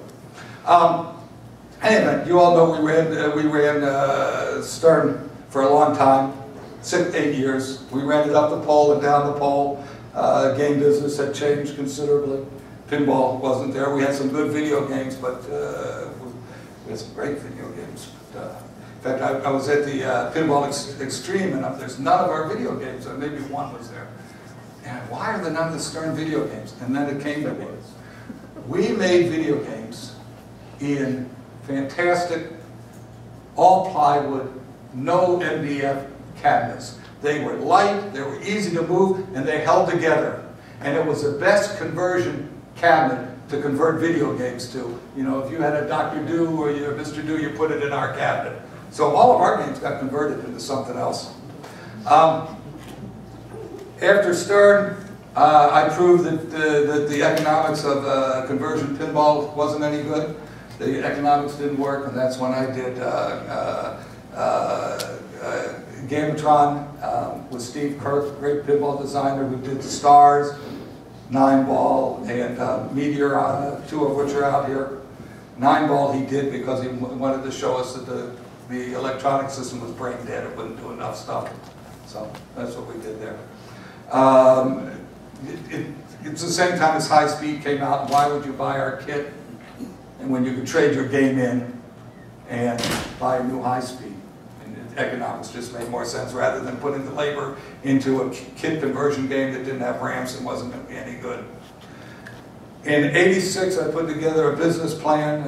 Anyway, you all know we ran Stern for a long time, 8 years. We ran it up the pole and down the pole. Game business had changed considerably. Pinball wasn't there. We had some good video games, but we had some great video games. In fact, I was at the Pinball Extreme, and there's none of our video games, or maybe one was there. And why are there none of the Stern video games? And then it came to me. We made video games in fantastic, all plywood, no MDF cabinets. They were light, they were easy to move, and they held together. And it was the best conversion cabinet to convert video games to. You know, if you had a Dr. Do or your Mr. Do, you put it in our cabinet. So all of our games got converted into something else. After Stern, I proved that the economics of conversion pinball wasn't any good. The economics didn't work, and that's when I did Gamatron with Steve Kirk, great pinball designer who did the Stars, 9-ball, and Meteor, two of which are out here. 9-ball he did because he wanted to show us that the electronic system was brain dead. It wouldn't do enough stuff. So that's what we did there. It's the same time as High Speed came out, and why would you buy our kit? And when you could trade your game in and buy a new High Speed. And economics just made more sense rather than putting the labor into a kit conversion game that didn't have ramps and wasn't going to be any good. In '86, I put together a business plan.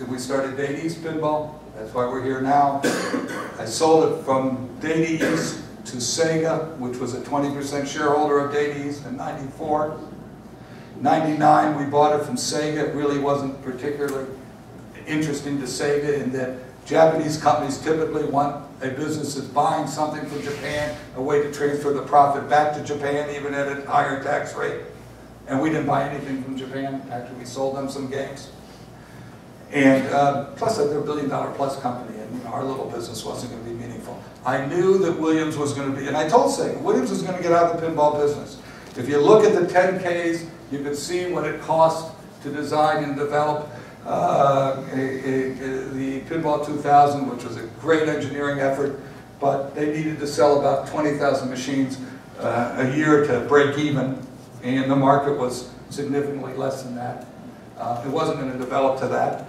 We started Dade East Pinball. That's why we're here now. I sold it from Dade East to Sega, which was a 20% shareholder of Dade East in '94. '99, we bought it from Sega. It really wasn't particularly interesting to Sega in that Japanese companies typically want a business that's buying something from Japan, a way to transfer the profit back to Japan, even at a higher tax rate. And we didn't buy anything from Japan. Actually, we sold them some games. And plus, they're a billion-dollar-plus company, and you know, our little business wasn't going to be meaningful. I knew that Williams was going to be, and I told Sega, Williams was going to get out of the pinball business. If you look at the 10Ks, you can see what it cost to design and develop the Pinball 2000, which was a great engineering effort, but they needed to sell about 20,000 machines a year to break even, and the market was significantly less than that. It wasn't going to develop to that.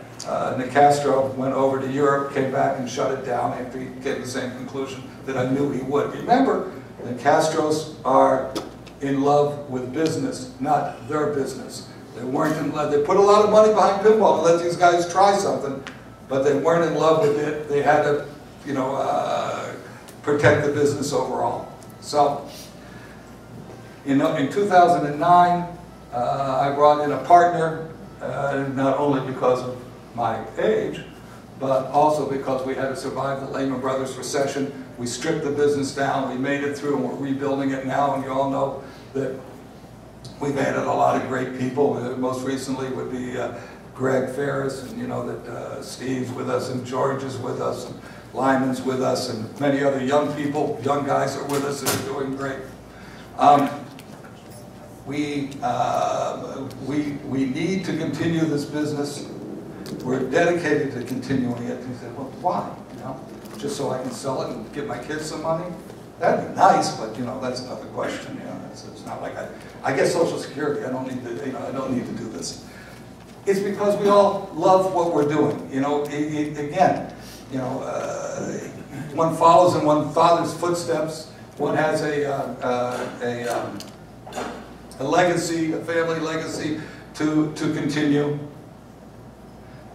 Nicastro went over to Europe, came back and shut it down after he came to the same conclusion that I knew he would. Remember, the Castros are in love with business, not their business. They weren't in love. They put a lot of money behind pinball to let these guys try something, but they weren't in love with it. They had to, you know, protect the business overall. So, in 2009, I brought in a partner, not only because of my age, but also because we had to survive the Lehman Brothers recession. We stripped the business down, we made it through, and we're rebuilding it now, and you all know that we've added a lot of great people. Most recently would be Greg Ferris, and you know that Steve's with us, and George is with us, and Lyman's with us, and many other young people, young guys are with us and are doing great. We need to continue this business. We're dedicated to continuing it. And he said, well, why? You know, just so I can sell it and give my kids some money? That'd be nice, but you know, that's another question. You know, it's not like I get Social Security. I don't need to. You know, I don't need to do this. It's because we all love what we're doing. You know, again, you know, one follows in one father's footsteps. One has a legacy, a family legacy to continue.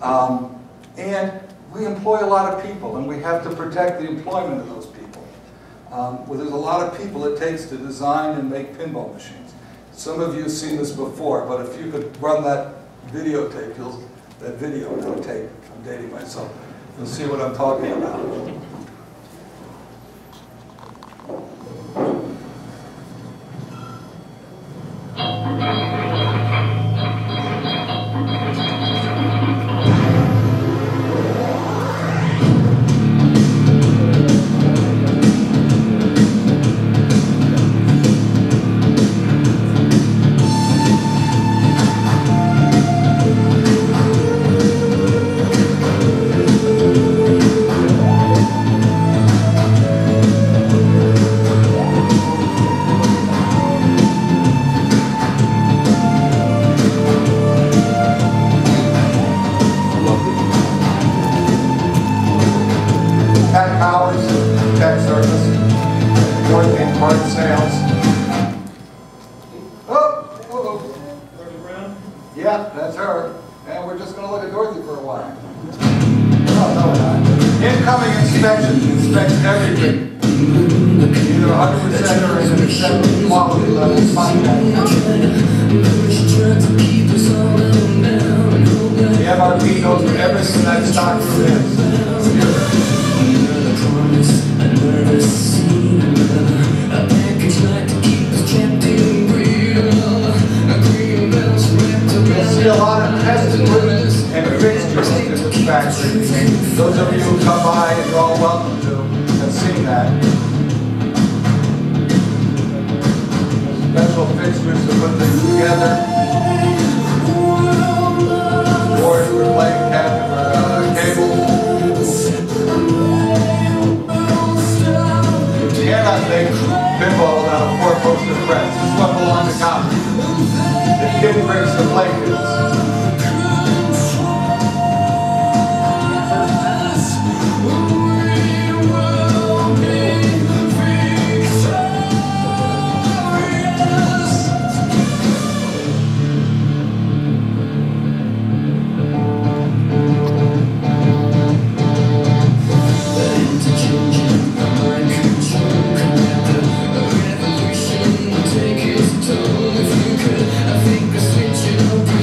And we employ a lot of people, and we have to protect the employment of those people. Well, there's a lot of people it takes to design and make pinball machines. Some of you have seen this before, but if you could run that videotape, that video tape, I'm dating myself, you'll see what I'm talking about. That's her. And we're just going to look at Dorothy for a while. No, we're not. Incoming inspection inspects everything. Either 100% or in an acceptable quality level contact. The MRP knows where everything in that stock room is. You'll see a lot of test equipment and fixtures in the factory. Those of you who come by, and you're all welcome to, have seen that. Special fixtures to put things together. Boards for playing cables. You cannot make pinball without a four-poster press. This one belongs to Copy. The kid brings the play kits.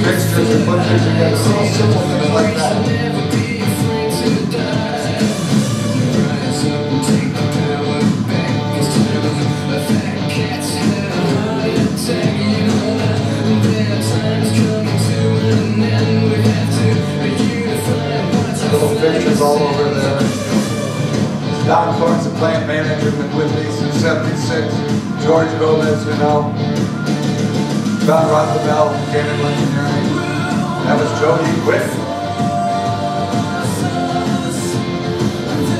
Fixtures and put things together, all simple things like that. Little fixtures all over there. Don Torrance, the plant manager, been with me since '76. George Gomez, you know. John Roosevelt, mechanical engineering. That was Jody Quick.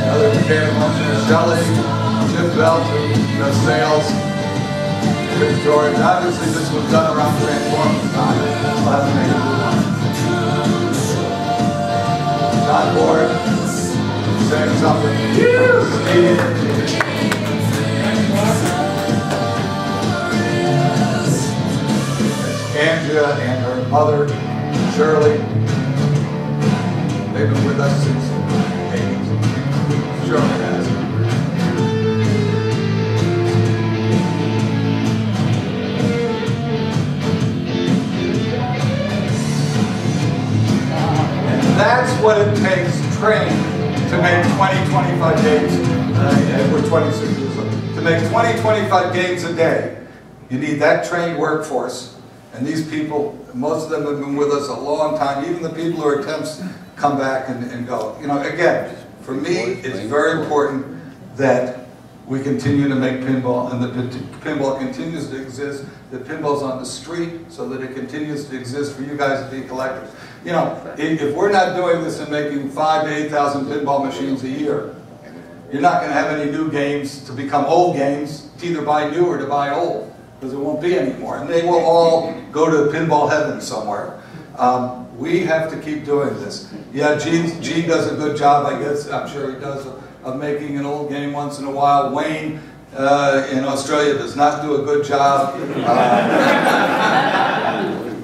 Another mechanical engineer, Shelley. Jim Belt, who does sales. Rich George. Obviously, this was done around Transformers time. We'll have to make a new one. John Ward, saying something. Andrea and her mother, Shirley. They've been with us since the 80s. Shirley has. And that's what it takes to train to make 20-25 games. We're 26 years old. To make 20-25 games a day, you need that trained workforce. And these people, most of them have been with us a long time. Even the people who are temps come back and go. You know, again, for me, it's very important that we continue to make pinball, and the pinball continues to exist. The pinball's on the street, so that it continues to exist for you guys to be collectors. You know, if we're not doing this and making 5,000 to 8,000 pinball machines a year, you're not going to have any new games to become old games, to either buy new or to buy old. Because there won't be any more, and they will all go to pinball heaven somewhere. We have to keep doing this. Yeah, Gene does a good job, I guess, I'm sure he does, of making an old game once in a while. Wayne in Australia does not do a good job.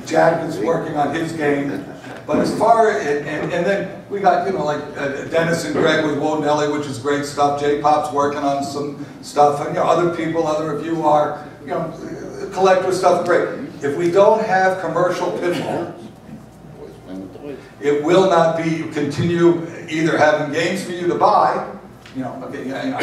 Jack is working on his game. But as far as, and then we got, you know, like Dennis and Greg with Woe Nelly, which is great stuff. J-Pop's working on some stuff, and you know, other people, other of you are, you know, collector stuff, great. If we don't have commercial pinball, it will not be continue either having games for you to buy. You know, okay, you know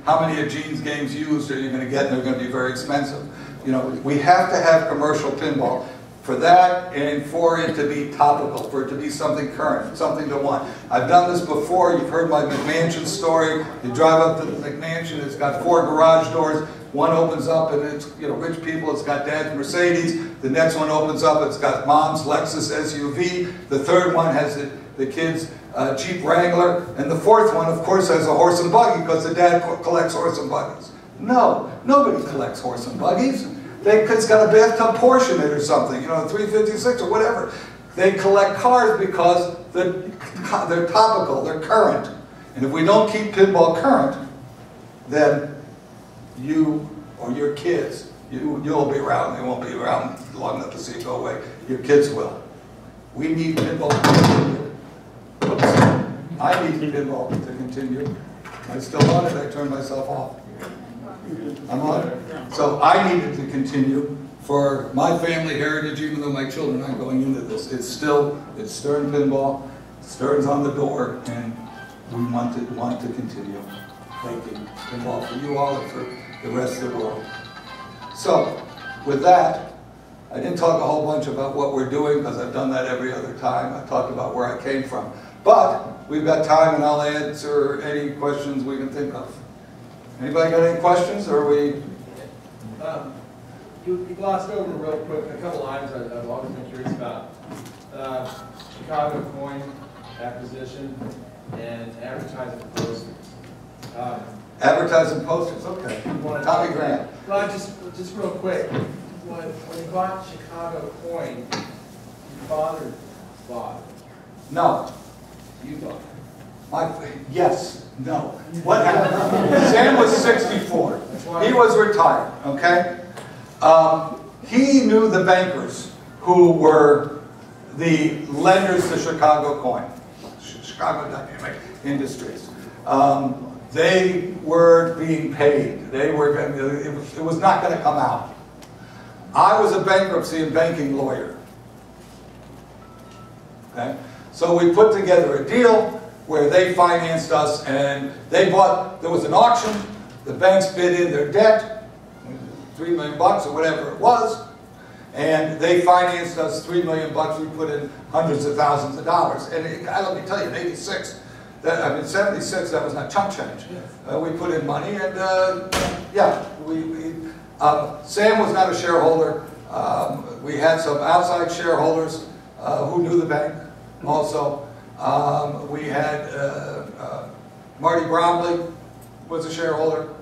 how many of Gene's games used are you going to get? And they're going to be very expensive. You know, we have to have commercial pinball for that, and for it to be topical, for it to be something current, something to want. I've done this before. You've heard my McMansion story. You drive up to the McMansion. It's got 4 garage doors. One opens up and it's, you know, rich people, it's got dad's Mercedes. The next one opens up, it's got mom's Lexus SUV. The third one has the kid's Jeep Wrangler. And the fourth one, of course, has a horse and buggy because the dad collects horse and buggies. No, nobody collects horse and buggies. It's got a bathtub Porsche in it or something, you know, a 356 or whatever. They collect cars because they're topical, they're current. And if we don't keep pinball current, then you or your kids, you'll be around. They won't be around long enough to see it go away. Your kids will. We need pinball to continue. Oops. I need pinball to continue. I'm still on it. I turned myself off. I'm on it. So I need it to continue for my family heritage, even though my children aren't going into this. It's Stern Pinball. Stern's on the door, and we want to continue making pinball for you all and for the rest of the world. So, with that, I didn't talk a whole bunch about what we're doing because I've done that every other time. I talked about where I came from. But we've got time, and I'll answer any questions we can think of. Anybody got any questions, or are we? You glossed over real quick a couple items I've always been curious about. Chicago coin acquisition and advertising posters. Advertising posters, okay. Tommy Grant. Well, just real quick. When you bought Chicago coin, your father bought it. No. You bought it. Yes. No. What happened? Sam was 64. He was retired, okay? He knew the bankers who were the lenders to Chicago coin, Chicago Dynamic Industries. They were being paid. They were. It was not going to come out. I was a bankruptcy and banking lawyer. Okay, so we put together a deal where they financed us, and they bought. There was an auction. The banks bid in their debt, $3 million or whatever it was, and they financed us $3 million. We put in hundreds of thousands of dollars, and let me tell you, in '86. I mean, 76, that was not chump change. We put in money, and yeah, Sam was not a shareholder. We had some outside shareholders who knew the bank also. We had Marty Bromley was a shareholder,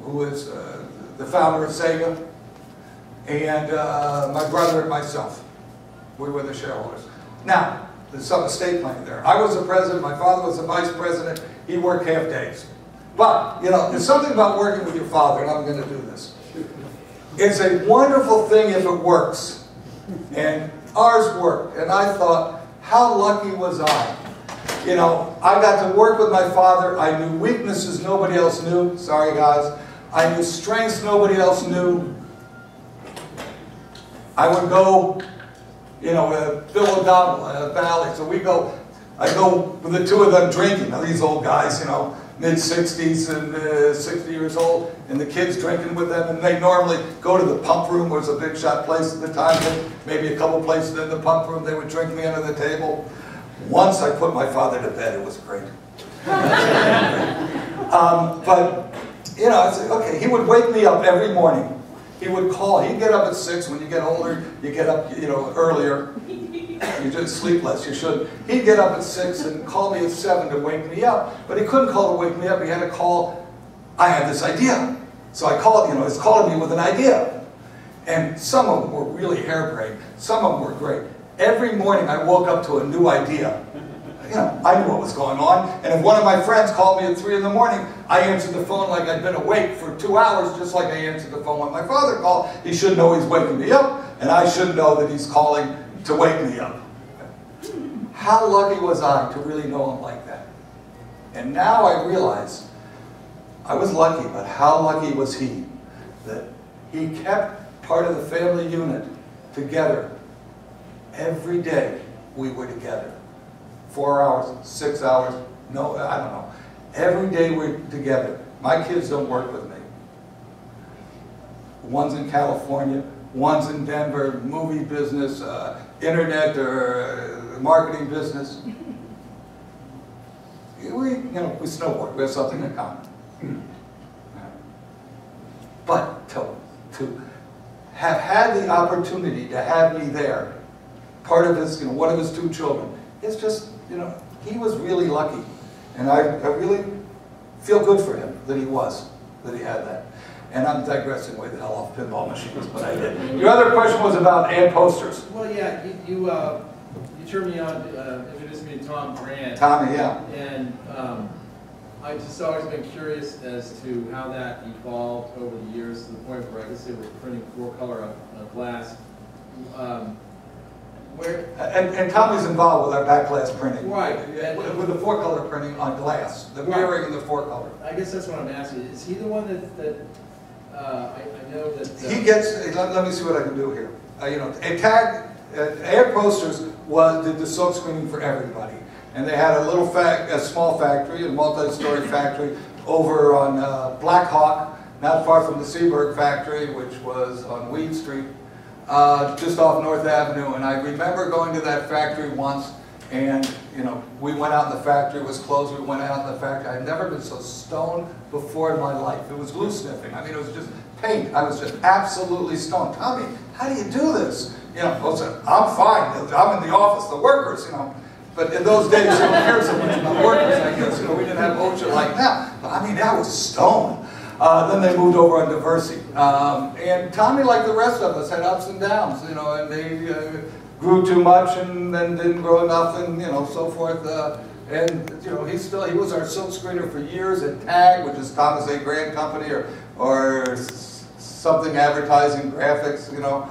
who is the founder of Sega, and my brother and myself. We were the shareholders. Now, there's some estate planning there. I was the president, my father was the vice president, he worked half days. But, you know, there's something about working with your father, and I'm going to do this. It's a wonderful thing if it works. And ours worked. And I thought, how lucky was I? You know, I got to work with my father. I knew weaknesses nobody else knew. Sorry, guys. I knew strengths nobody else knew. I would go, you know, with Bill O'Donnell, Valley. So I go with the two of them drinking. Now, these old guys, you know, mid-60s and 60 years old, and the kids drinking with them, and they normally go to the pump room, which was a big shot place at the time, maybe a couple places in the pump room, they would drink me under the table. Once I put my father to bed, it was great. But, you know, it's, okay, he would wake me up every morning. He would call, he'd get up at 6. When you get older, you get up, you know, earlier. You just sleep less, you should. He'd get up at 6 and call me at 7 to wake me up. But he couldn't call to wake me up, he had to call, I had this idea. So I called, you know, he's calling me with an idea. And some of them were really harebrained. Some of them were great. Every morning I woke up to a new idea. You know, I knew what was going on. And if one of my friends called me at 3 in the morning, I answered the phone like I'd been awake for 2 hours, just like I answered the phone when my father called. He should know he's waking me up, and I should know that he's calling to wake me up. How lucky was I to really know him like that? And now I realize I was lucky, but how lucky was he that he kept part of the family unit together. Every day we were together. 4 hours, 6 hours, no, I don't know. Every day we're together. My kids don't work with me. One's in California, one's in Denver, movie business, internet or marketing business. We snowboard. We have something in common. But to have had the opportunity to have me there, part of his, one of his 2 children, it's just, he was really lucky. And I really feel good for him that he had that. And I'm digressing way the hell off pinball machines, but I did. Your other question was about ad posters. Well, yeah, you turned me on, introduced me to Tom Grant. Tommy, yeah. And I've just always been curious as to how that evolved over the years to the point where I guess it was printing 4-color on glass. Where? And Tommy's involved with our back glass printing. Right. With the 4-color printing on glass, the mirroring and the 4-color. I guess that's what I'm asking. Is he the one that I know that... He gets, let me see what I can do here. You know, Air Posters did the silk screening for everybody. And they had a small factory, a multi-story factory over on Black Hawk, not far from the Seaburg factory, which was on Weed Street, just off North Avenue. And I remember going to that factory once, and you know, we went out in the factory, it was closed, we went out in the factory. I'd never been so stoned before in my life. It was glue sniffing. I mean, it was just paint. I was just absolutely stoned. Tommy, how do you do this? You know, I'm fine. I'm in the office, the workers, you know. But in those days, you don't care so much about workers, I guess. You know, we didn't have OSHA like now. But I mean, that was stone. Then they moved over on Diversity. And Tommy, like the rest of us, had ups and downs, you know, and they grew too much and then didn't grow enough and, you know, so forth. And, you know, he was our silk screener for years at TAG, which is Thomas A. Grant Company, or something advertising graphics, you know.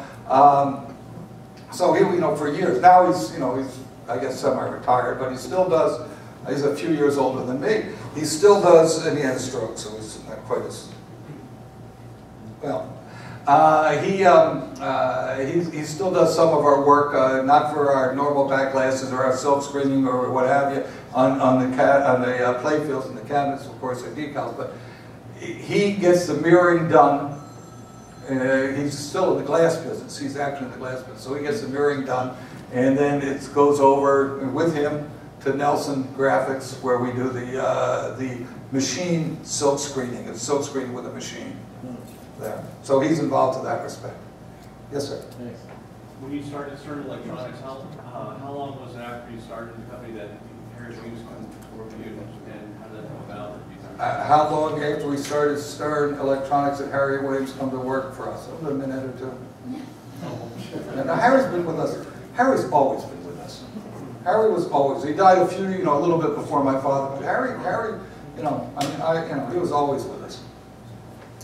So he, you know, for years. Now he's, you know, he's, I guess, semi-retired, but he still does. He's a few years older than me. He still does, and he had a stroke, so he's not quite as well. He still does some of our work, not for our normal back glasses or our silk screening or what have you, on the play fields and the cabinets, of course, and decals. But he gets the mirroring done. He's still in the glass business. He's actually in the glass business, so he gets the mirroring done, and then it goes over with him to Nelson Graphics, where we do the machine silk screening. It's silk screening with a machine there. So he's involved in that respect. Yes, sir. Thanks. When you started electronics, how long was it after you started the company that Harris Hughes come work with you, and how did that come about? How long after we started Stern Electronics did Harry Williams come to work for us? A minute or two. Now Harry's been with us. Harry's always been with us. Harry was always. He died a little bit before my father. But Harry, you know, I mean, he was always with us.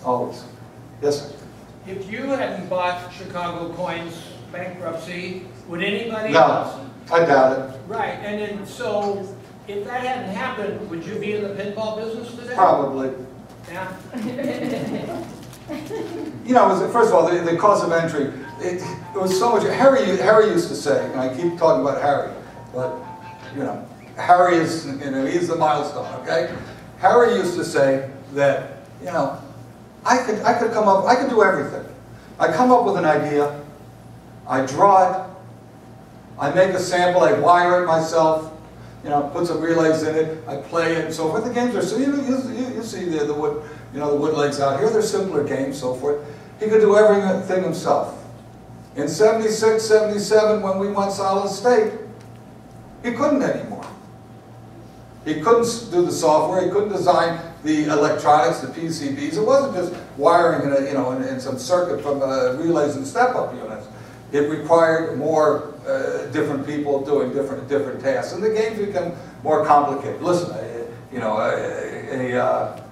Always. Yes, sir. If you hadn't bought Chicago Coins bankruptcy, would anybody No, else? I doubt it. Right, and then so if that hadn't happened, would you be in the pinball business today? Probably. Yeah. You know, first of all, the cost of entry, it was so much. Harry used to say, and I keep talking about Harry, but, you know, Harry is, you know, he's the milestone, okay? Harry used to say that, you know, I could do everything. I come up with an idea, I draw it, I make a sample, I wire it myself, you know, put some relays in it, I play it and so forth. The games are, so you see the wood, you know, the wood legs out here, they're simpler games, so forth. He could do everything himself. In 76, 77, when we went solid state, he couldn't anymore. He couldn't do the software, he couldn't design the electronics, the PCBs. It wasn't just wiring in some circuit from relays and step-up units. It required more different people doing different tasks, and the games become more complicated. Listen, you know, a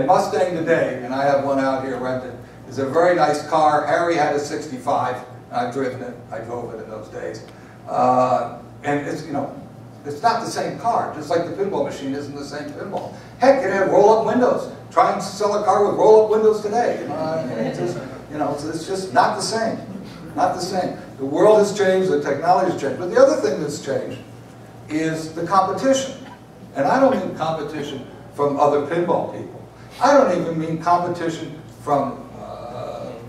Mustang today, and I have one out here rented, is a very nice car. Harry had a 65. I've driven it. I drove it in those days, and it's, you know, it's not the same car. Just like the pinball machine isn't the same pinball. Heck, it had roll-up windows. Try and sell a car with roll-up windows today. It's just not the same. Not the same. The world has changed, the technology has changed. But the other thing that's changed is the competition. And I don't mean competition from other pinball people. I don't even mean competition from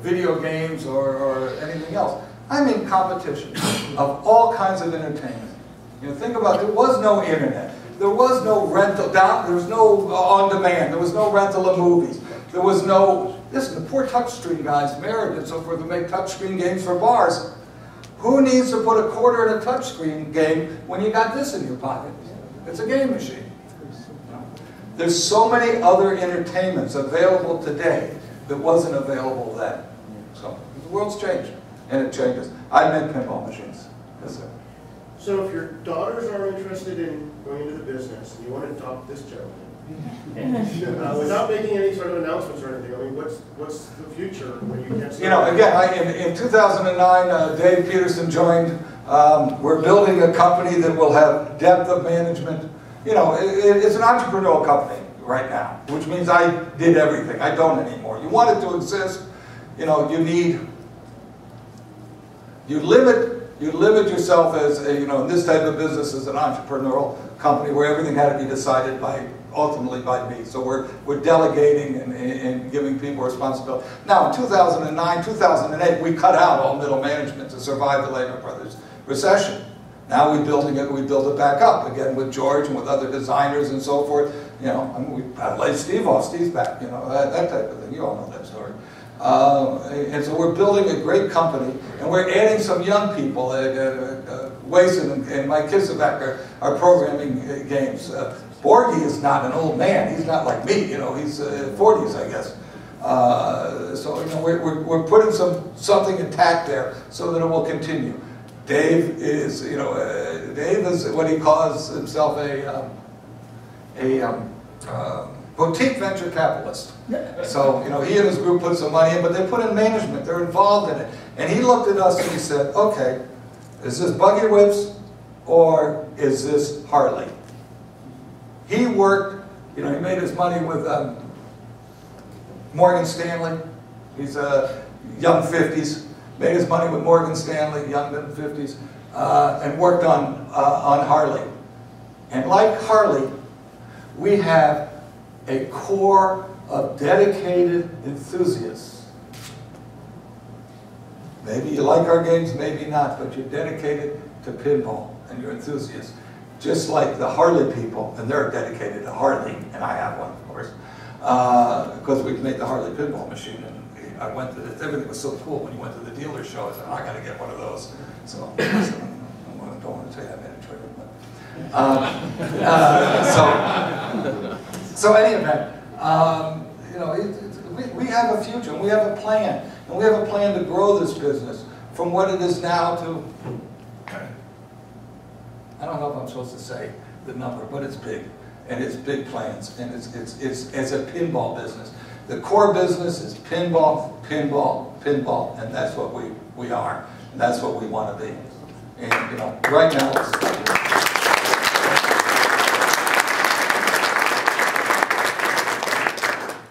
video games or anything else. I mean competition of all kinds of entertainment. You know, think about it. There was no internet. There was no rental. There was no on-demand. There was no rental of movies. There was no, listen, the poor touchscreen guys, Merritt and so forth, who make touchscreen games for bars. Who needs to put a quarter in a touchscreen game when you got this in your pocket? It's a game machine. There's so many other entertainments available today that wasn't available then. So the world's changed, and it changes. I make pinball machines. Yes, sir. So if your daughters are interested in going into the business, and you want to adopt this gentleman, without making any sort of announcements or anything, I mean, what's the future when you get started? You know, again, in 2009, Dave Peterson joined We're building a company that will have depth of management. You know, it's an entrepreneurial company right now, which means I did everything. I don't anymore. You want it to exist, you know, you limit yourself as a, you know, in this type of business as an entrepreneurial company where everything had to be decided ultimately by me. So we're delegating and giving people responsibility. Now in 2009, 2008, we cut out all middle management to survive the Lehman Brothers recession. Now we build it back up again with George and with other designers and so forth. You know, I mean, I laid Steve off, Steve's back, you know, that type of thing. You all know that story. And so we're building a great company, and we're adding some young people. Wason and my kids are back are programming games. Borgie is not an old man. He's not like me, you know. He's 40s, I guess. So you know, we're putting something intact there so that it will continue. Dave is, you know, Dave is what he calls himself a boutique venture capitalist. So, you know, he and his group put some money in, but they put in management. They're involved in it. And he looked at us and he said, okay, is this buggy whips or is this Harley? He worked, you know, he made his money with Morgan Stanley. He's young 50s. Made his money with Morgan Stanley, young in the 50s, and worked on Harley. And like Harley, we have a core of dedicated enthusiasts. Maybe you like our games, maybe not, but you're dedicated to pinball and you're enthusiasts. Just like the Harley people, and they're dedicated to Harley, and I have one, of course, because we made the Harley pinball machine. And I went to this, everything was so cool when you went to the dealer show. I said, oh, I got to get one of those. So I don't want to tell you I made a trigger, but so any event, you know, we have a future, and we have a plan, and we have a plan to grow this business from what it is now to, I don't know if I'm supposed to say the number, but it's big, and it's big plans, and it's a pinball business. The core business is pinball, pinball, pinball, and that's what we are, and that's what we want to be. And you know, right now,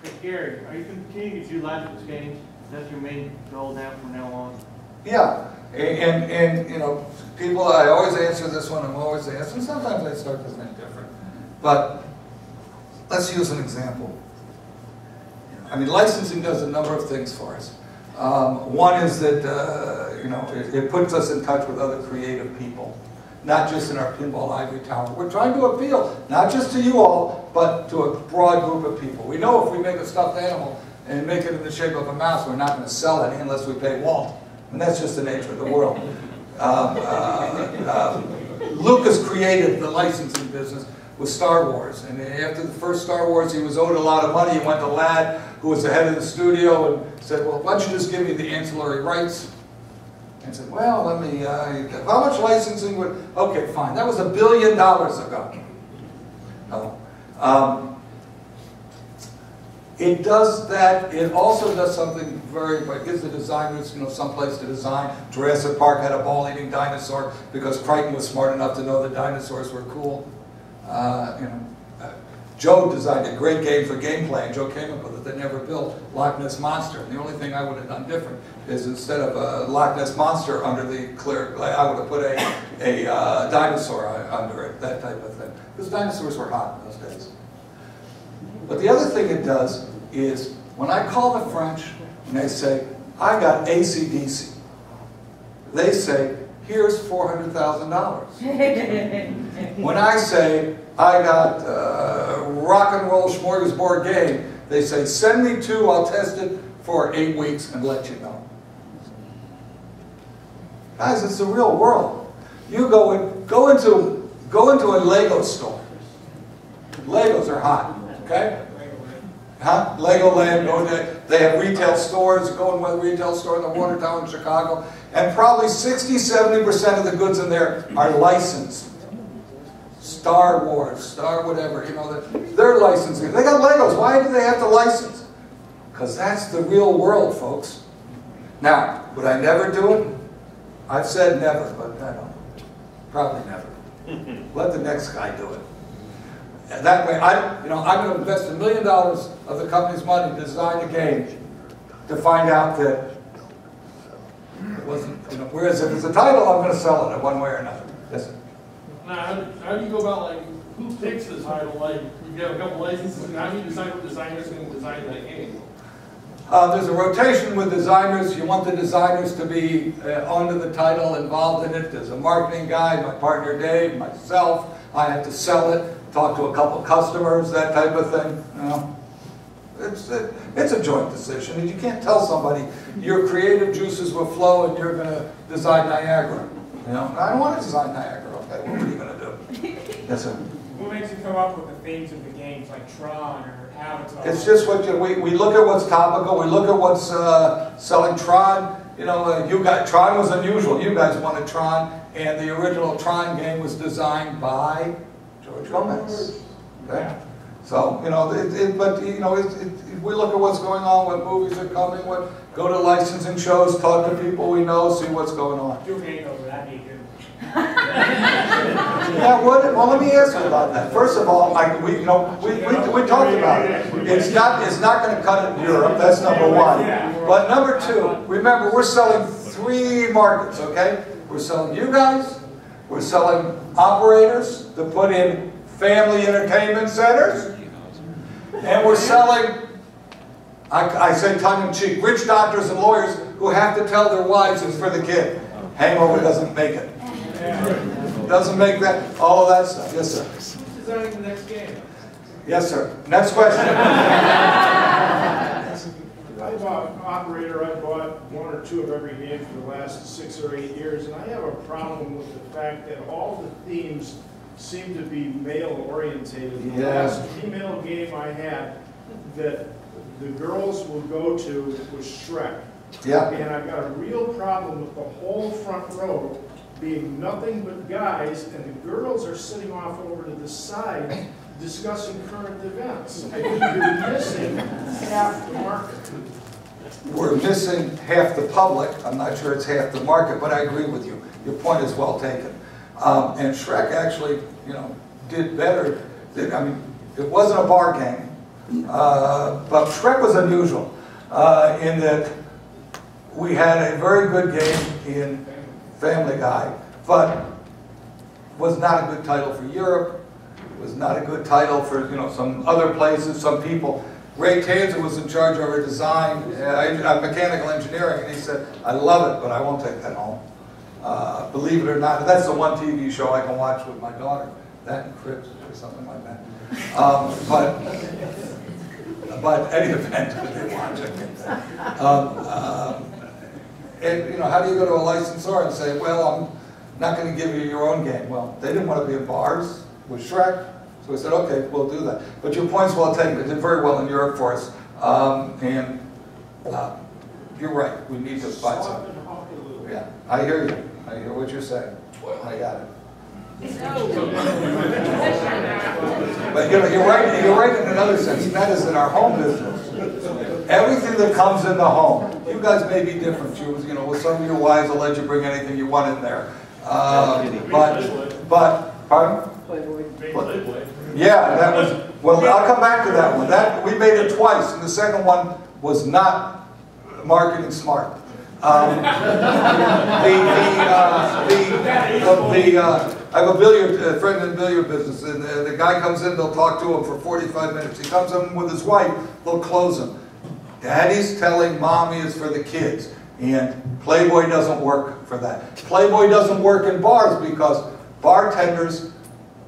Hey Gary, are you continuing to do license games? That's your main goal now from now on? yeah, and you know, people, I always answer this one. I'm always answering. Sometimes I start to think different, but let's use an example. I mean, licensing does a number of things for us. One is that, you know, it puts us in touch with other creative people, not just in our pinball ivory tower. We're trying to appeal, not just to you all, but to a broad group of people. We know if we make a stuffed animal and make it in the shape of a mouse, we're not going to sell any unless we pay Walt. And that's just the nature of the world. Lucas created the licensing business with Star Wars. And after the first Star Wars, he was owed a lot of money. He went to Ladd, who was the head of the studio, and said, well, why don't you just give me the ancillary rights? And said, well, let me, how much licensing would, okay, fine. That was $1 billion ago. No. It does that. It also does something it gives the designers, you know, some place to design. Jurassic Park had a ball-eating dinosaur because Crichton was smart enough to know that dinosaurs were cool. You know, Joe designed a great game for gameplay, and Joe came up with it. They never built Loch Ness Monster. And the only thing I would have done different is instead of a Loch Ness Monster under the clear, I would have put a dinosaur under it, that type of thing. Because dinosaurs were hot in those days. But the other thing it does is, when I call the French and they say, I got AC/DC, they say, here's $400,000. When I say, I got rock and roll smorgasbord game, they say, send me 2, I'll test it for 8 weeks and let you know. Guys, it's the real world. You go into a Lego store. Legos are hot, okay? Huh? Legoland, they have retail stores. Go in one retail store in the Watertown in Chicago, and probably 60–70% of the goods in there are licensed. Star Wars, Star whatever, you know, they're licensing. They got Legos. Why do they have to license? Because that's the real world, folks. Now, would I never do it? I've said never, but I don't. Probably never. Let the next guy do it. And that way, I'm going to invest $1 million of the company's money to design a game to find out that it wasn't, whereas if it's a title, I'm going to sell it in one way or another. Yes, sir. Now, how do you go about, like, who picks the title? Like, you have a couple licenses, and how do you decide what designer's going to design that game? There's a rotation with designers. You want the designers to be onto the title, involved in it. There's a marketing guy, my partner Dave, myself. I have to sell it, talk to a couple customers, that type of thing. It's a joint decision, and you can't tell somebody your creative juices will flow and you're going to design Niagara. I don't want to design Niagara. Okay, what are you going to do? Yes, sir. What makes you come up with the themes of the games, like Tron or Avatar? It's just what we look at what's topical. We look at what's selling. Tron. Tron was unusual. You guys wanted Tron, and the original Tron game was designed by George Gomez. Okay. So we look at what's going on, what movies are coming, go to licensing shows, talk to people we know, see what's going on. Do a game over, that'd be good. Yeah, well, let me ask you about that. First of all, we talked about it. It's not going to cut it in Europe. That's number one. But number two, remember, we're selling 3 markets. Okay, we're selling you guys. We're selling operators to put in family entertainment centers, and we're selling, I say tongue-in-cheek, rich doctors and lawyers who have to tell their wives it's for the kid. Hangover doesn't make it. Doesn't make that, all of that stuff. Yes, sir. Who's designing the next game? Yes, sir. Next question. I'm an operator. I bought 1 or 2 of every game for the last 6 or 8 years, and I have a problem with the fact that all the themes seem to be male-orientated. The last female game I had that the girls will go to was Shrek. Yeah. And I've got a real problem with the whole front row being nothing but guys, and the girls are sitting off over to the side discussing current events. I think you're missing half the market. We're missing half the public. I'm not sure it's half the market, but I agree with you. Your point is well taken. And Shrek actually, did better. It wasn't a bar game, but Shrek was unusual in that we had a very good game in Family Guy, but was not a good title for Europe. Was not a good title for some other places, some people. Ray Tanzer was in charge of our design, mechanical engineering, and he said, "I love it, but I won't take that home." Believe it or not, that's the one TV show I can watch with my daughter. That and Cribs or something like that. But any event, they watch it. And how do you go to a licensor and say, "Well, I'm not going to give you your own game"? Well, they didn't want to be in bars with Shrek, so we said, "Okay, we'll do that." But your point's well taken. It did very well in Europe for us, and you're right. We need to find something. Yeah, I hear you. I hear what you're saying. I got it. But you're right. You're right in another sense. And that is in our home business. Everything that comes in the home. You guys may be different. With some of your wives will let you bring anything you want in there. But pardon? Playboy. Yeah, that was. Well, I'll come back to that one. That we made it twice, and the second one was not marketing smart. I have a friend in the billiard business, and the guy comes in, they'll talk to him for 45 minutes. He comes in with his wife, they'll close him. Daddy's telling mommy is for the kids, and Playboy doesn't work for that. Playboy doesn't work in bars because bartenders,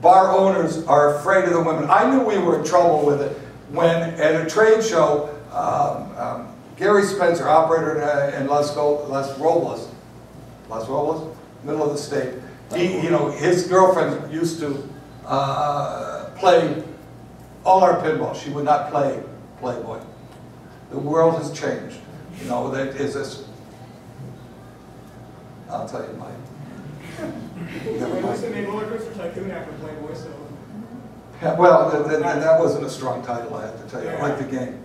bar owners are afraid of the women. I knew we were in trouble with it when at a trade show, Gary Spencer, operator in Las Robles, middle of the state. His girlfriend used to play all our pinball. She would not play Playboy. The world has changed. That is this. I'll tell you, Mike. What's the name of Roller Coaster Tycoon after Playboy? So. Yeah, well, that wasn't a strong title, I have to tell you. I like the game.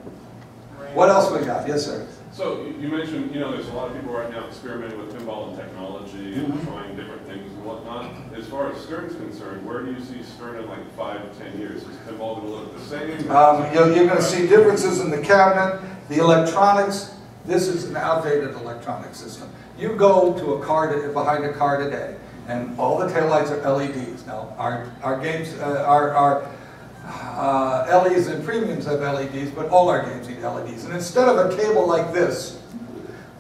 What else we got? Yes, sir. So you mentioned, you know, there's a lot of people right now experimenting with pinball and technology and trying different things and whatnot. As far as Stern's concerned, where do you see Stern in like 5 to 10 years? Is pinball going to look the same? You're going to see differences in the cabinet, the electronics. This is an outdated electronic system. You go to a car behind a car today, and all the taillights are LEDs. Now, our games, LEDs and premiums have LEDs, but all our games need LEDs. And instead of a cable like this,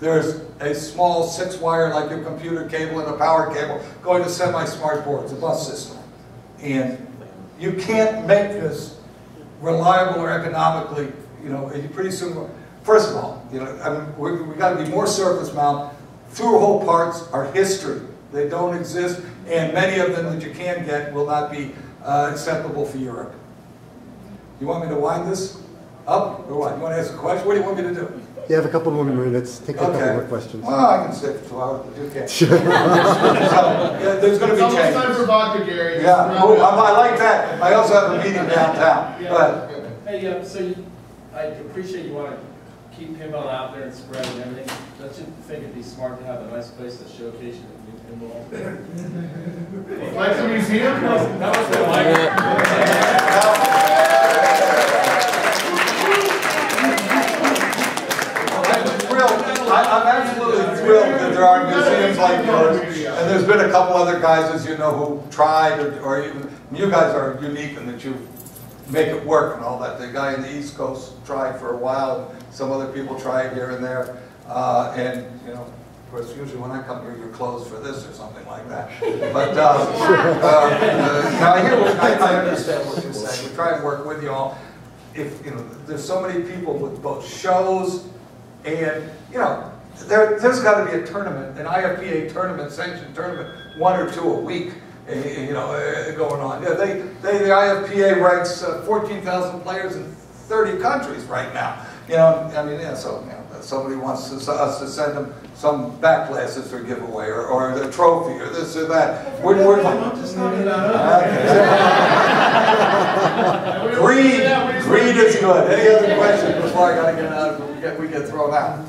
there's a small 6-wire, like your computer cable and a power cable, going to semi-smart boards, a bus system. And you can't make this reliable or economically, you know, pretty soon. First of all, you know, I mean, we got to be more surface mount. Through-hole parts are history. They don't exist, and many of them that you can get will not be acceptable for Europe. You want me to wind this up, or what? You want to ask a question? What do you want me to do? You have a couple more minutes. Take a couple more questions. Well, I can stay for 2 hours, but you can't. Sure. So, yeah, there's going to be changes. It's almost time for vodka, Gary. Yeah, oh, I like that. I also have a meeting downtown. Yeah. Hey, so I appreciate you want to keep pinball out there and spread and everything. Don't you think it'd be smart to have a nice place to showcase your new pinball? Like a museum? That was the I'm absolutely thrilled that there are museums like yours, and there's been a couple other guys, as you know, who tried, or even, you guys are unique in that you make it work and all that. The guy in the East Coast tried for a while, and some other people tried here and there, and, you know, of course, usually when I come here, you're closed for this or something like that. But now I understand what you're saying. We try and work with you all. If, you know, there's so many people with both shows and, you know, there's got to be a tournament, an IFPA tournament, sanctioned tournament, 1 or 2 a week, you know, going on. Yeah, the IFPA ranks 14,000 players in 30 countries right now. You know, I mean, yeah, so, you know, somebody wants us to send them some back glasses for giveaway, or a trophy, or this or that. We're Greed is good. Any other questions before I got to get out of we get thrown out?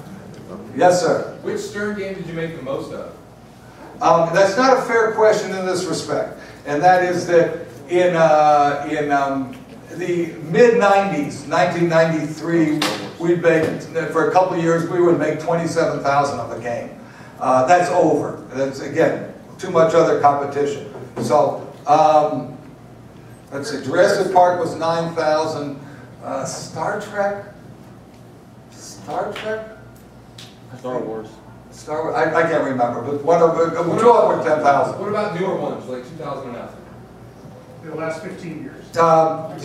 Yes, sir. Which Stern game did you make the most of? That's not a fair question in this respect, and that is that in the mid-90s, 1993, we'd make, for a couple of years, we would make 27,000 of a game. That's over. That's, again, too much other competition. So, let's see, Jurassic Park was 9,000. Star Trek? Star Wars. I can't remember, but one of them, two of them were 10,000. What about newer ones, like 2000 and after? The last 15 years.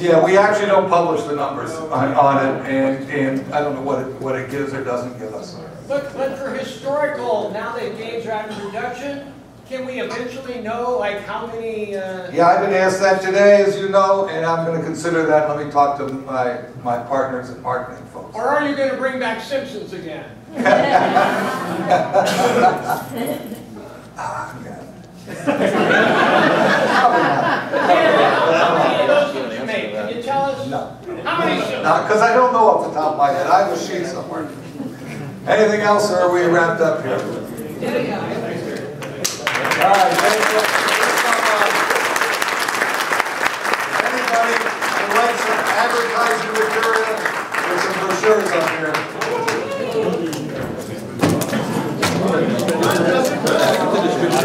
Yeah, we actually don't publish the numbers on it, and I don't know what it gives or doesn't give us. But for historical, now that games are out of production, can we eventually know like how many? Yeah, I've been asked that today, as you know, and I'm going to consider that. Let me talk to my partners and marketing folks. Or are you going to bring back Simpsons again? Can you tell us? No. How many? Because I don't know off the top of my head. I have a sheet somewhere. Anything else, or are we wrapped up here? Yeah. All right.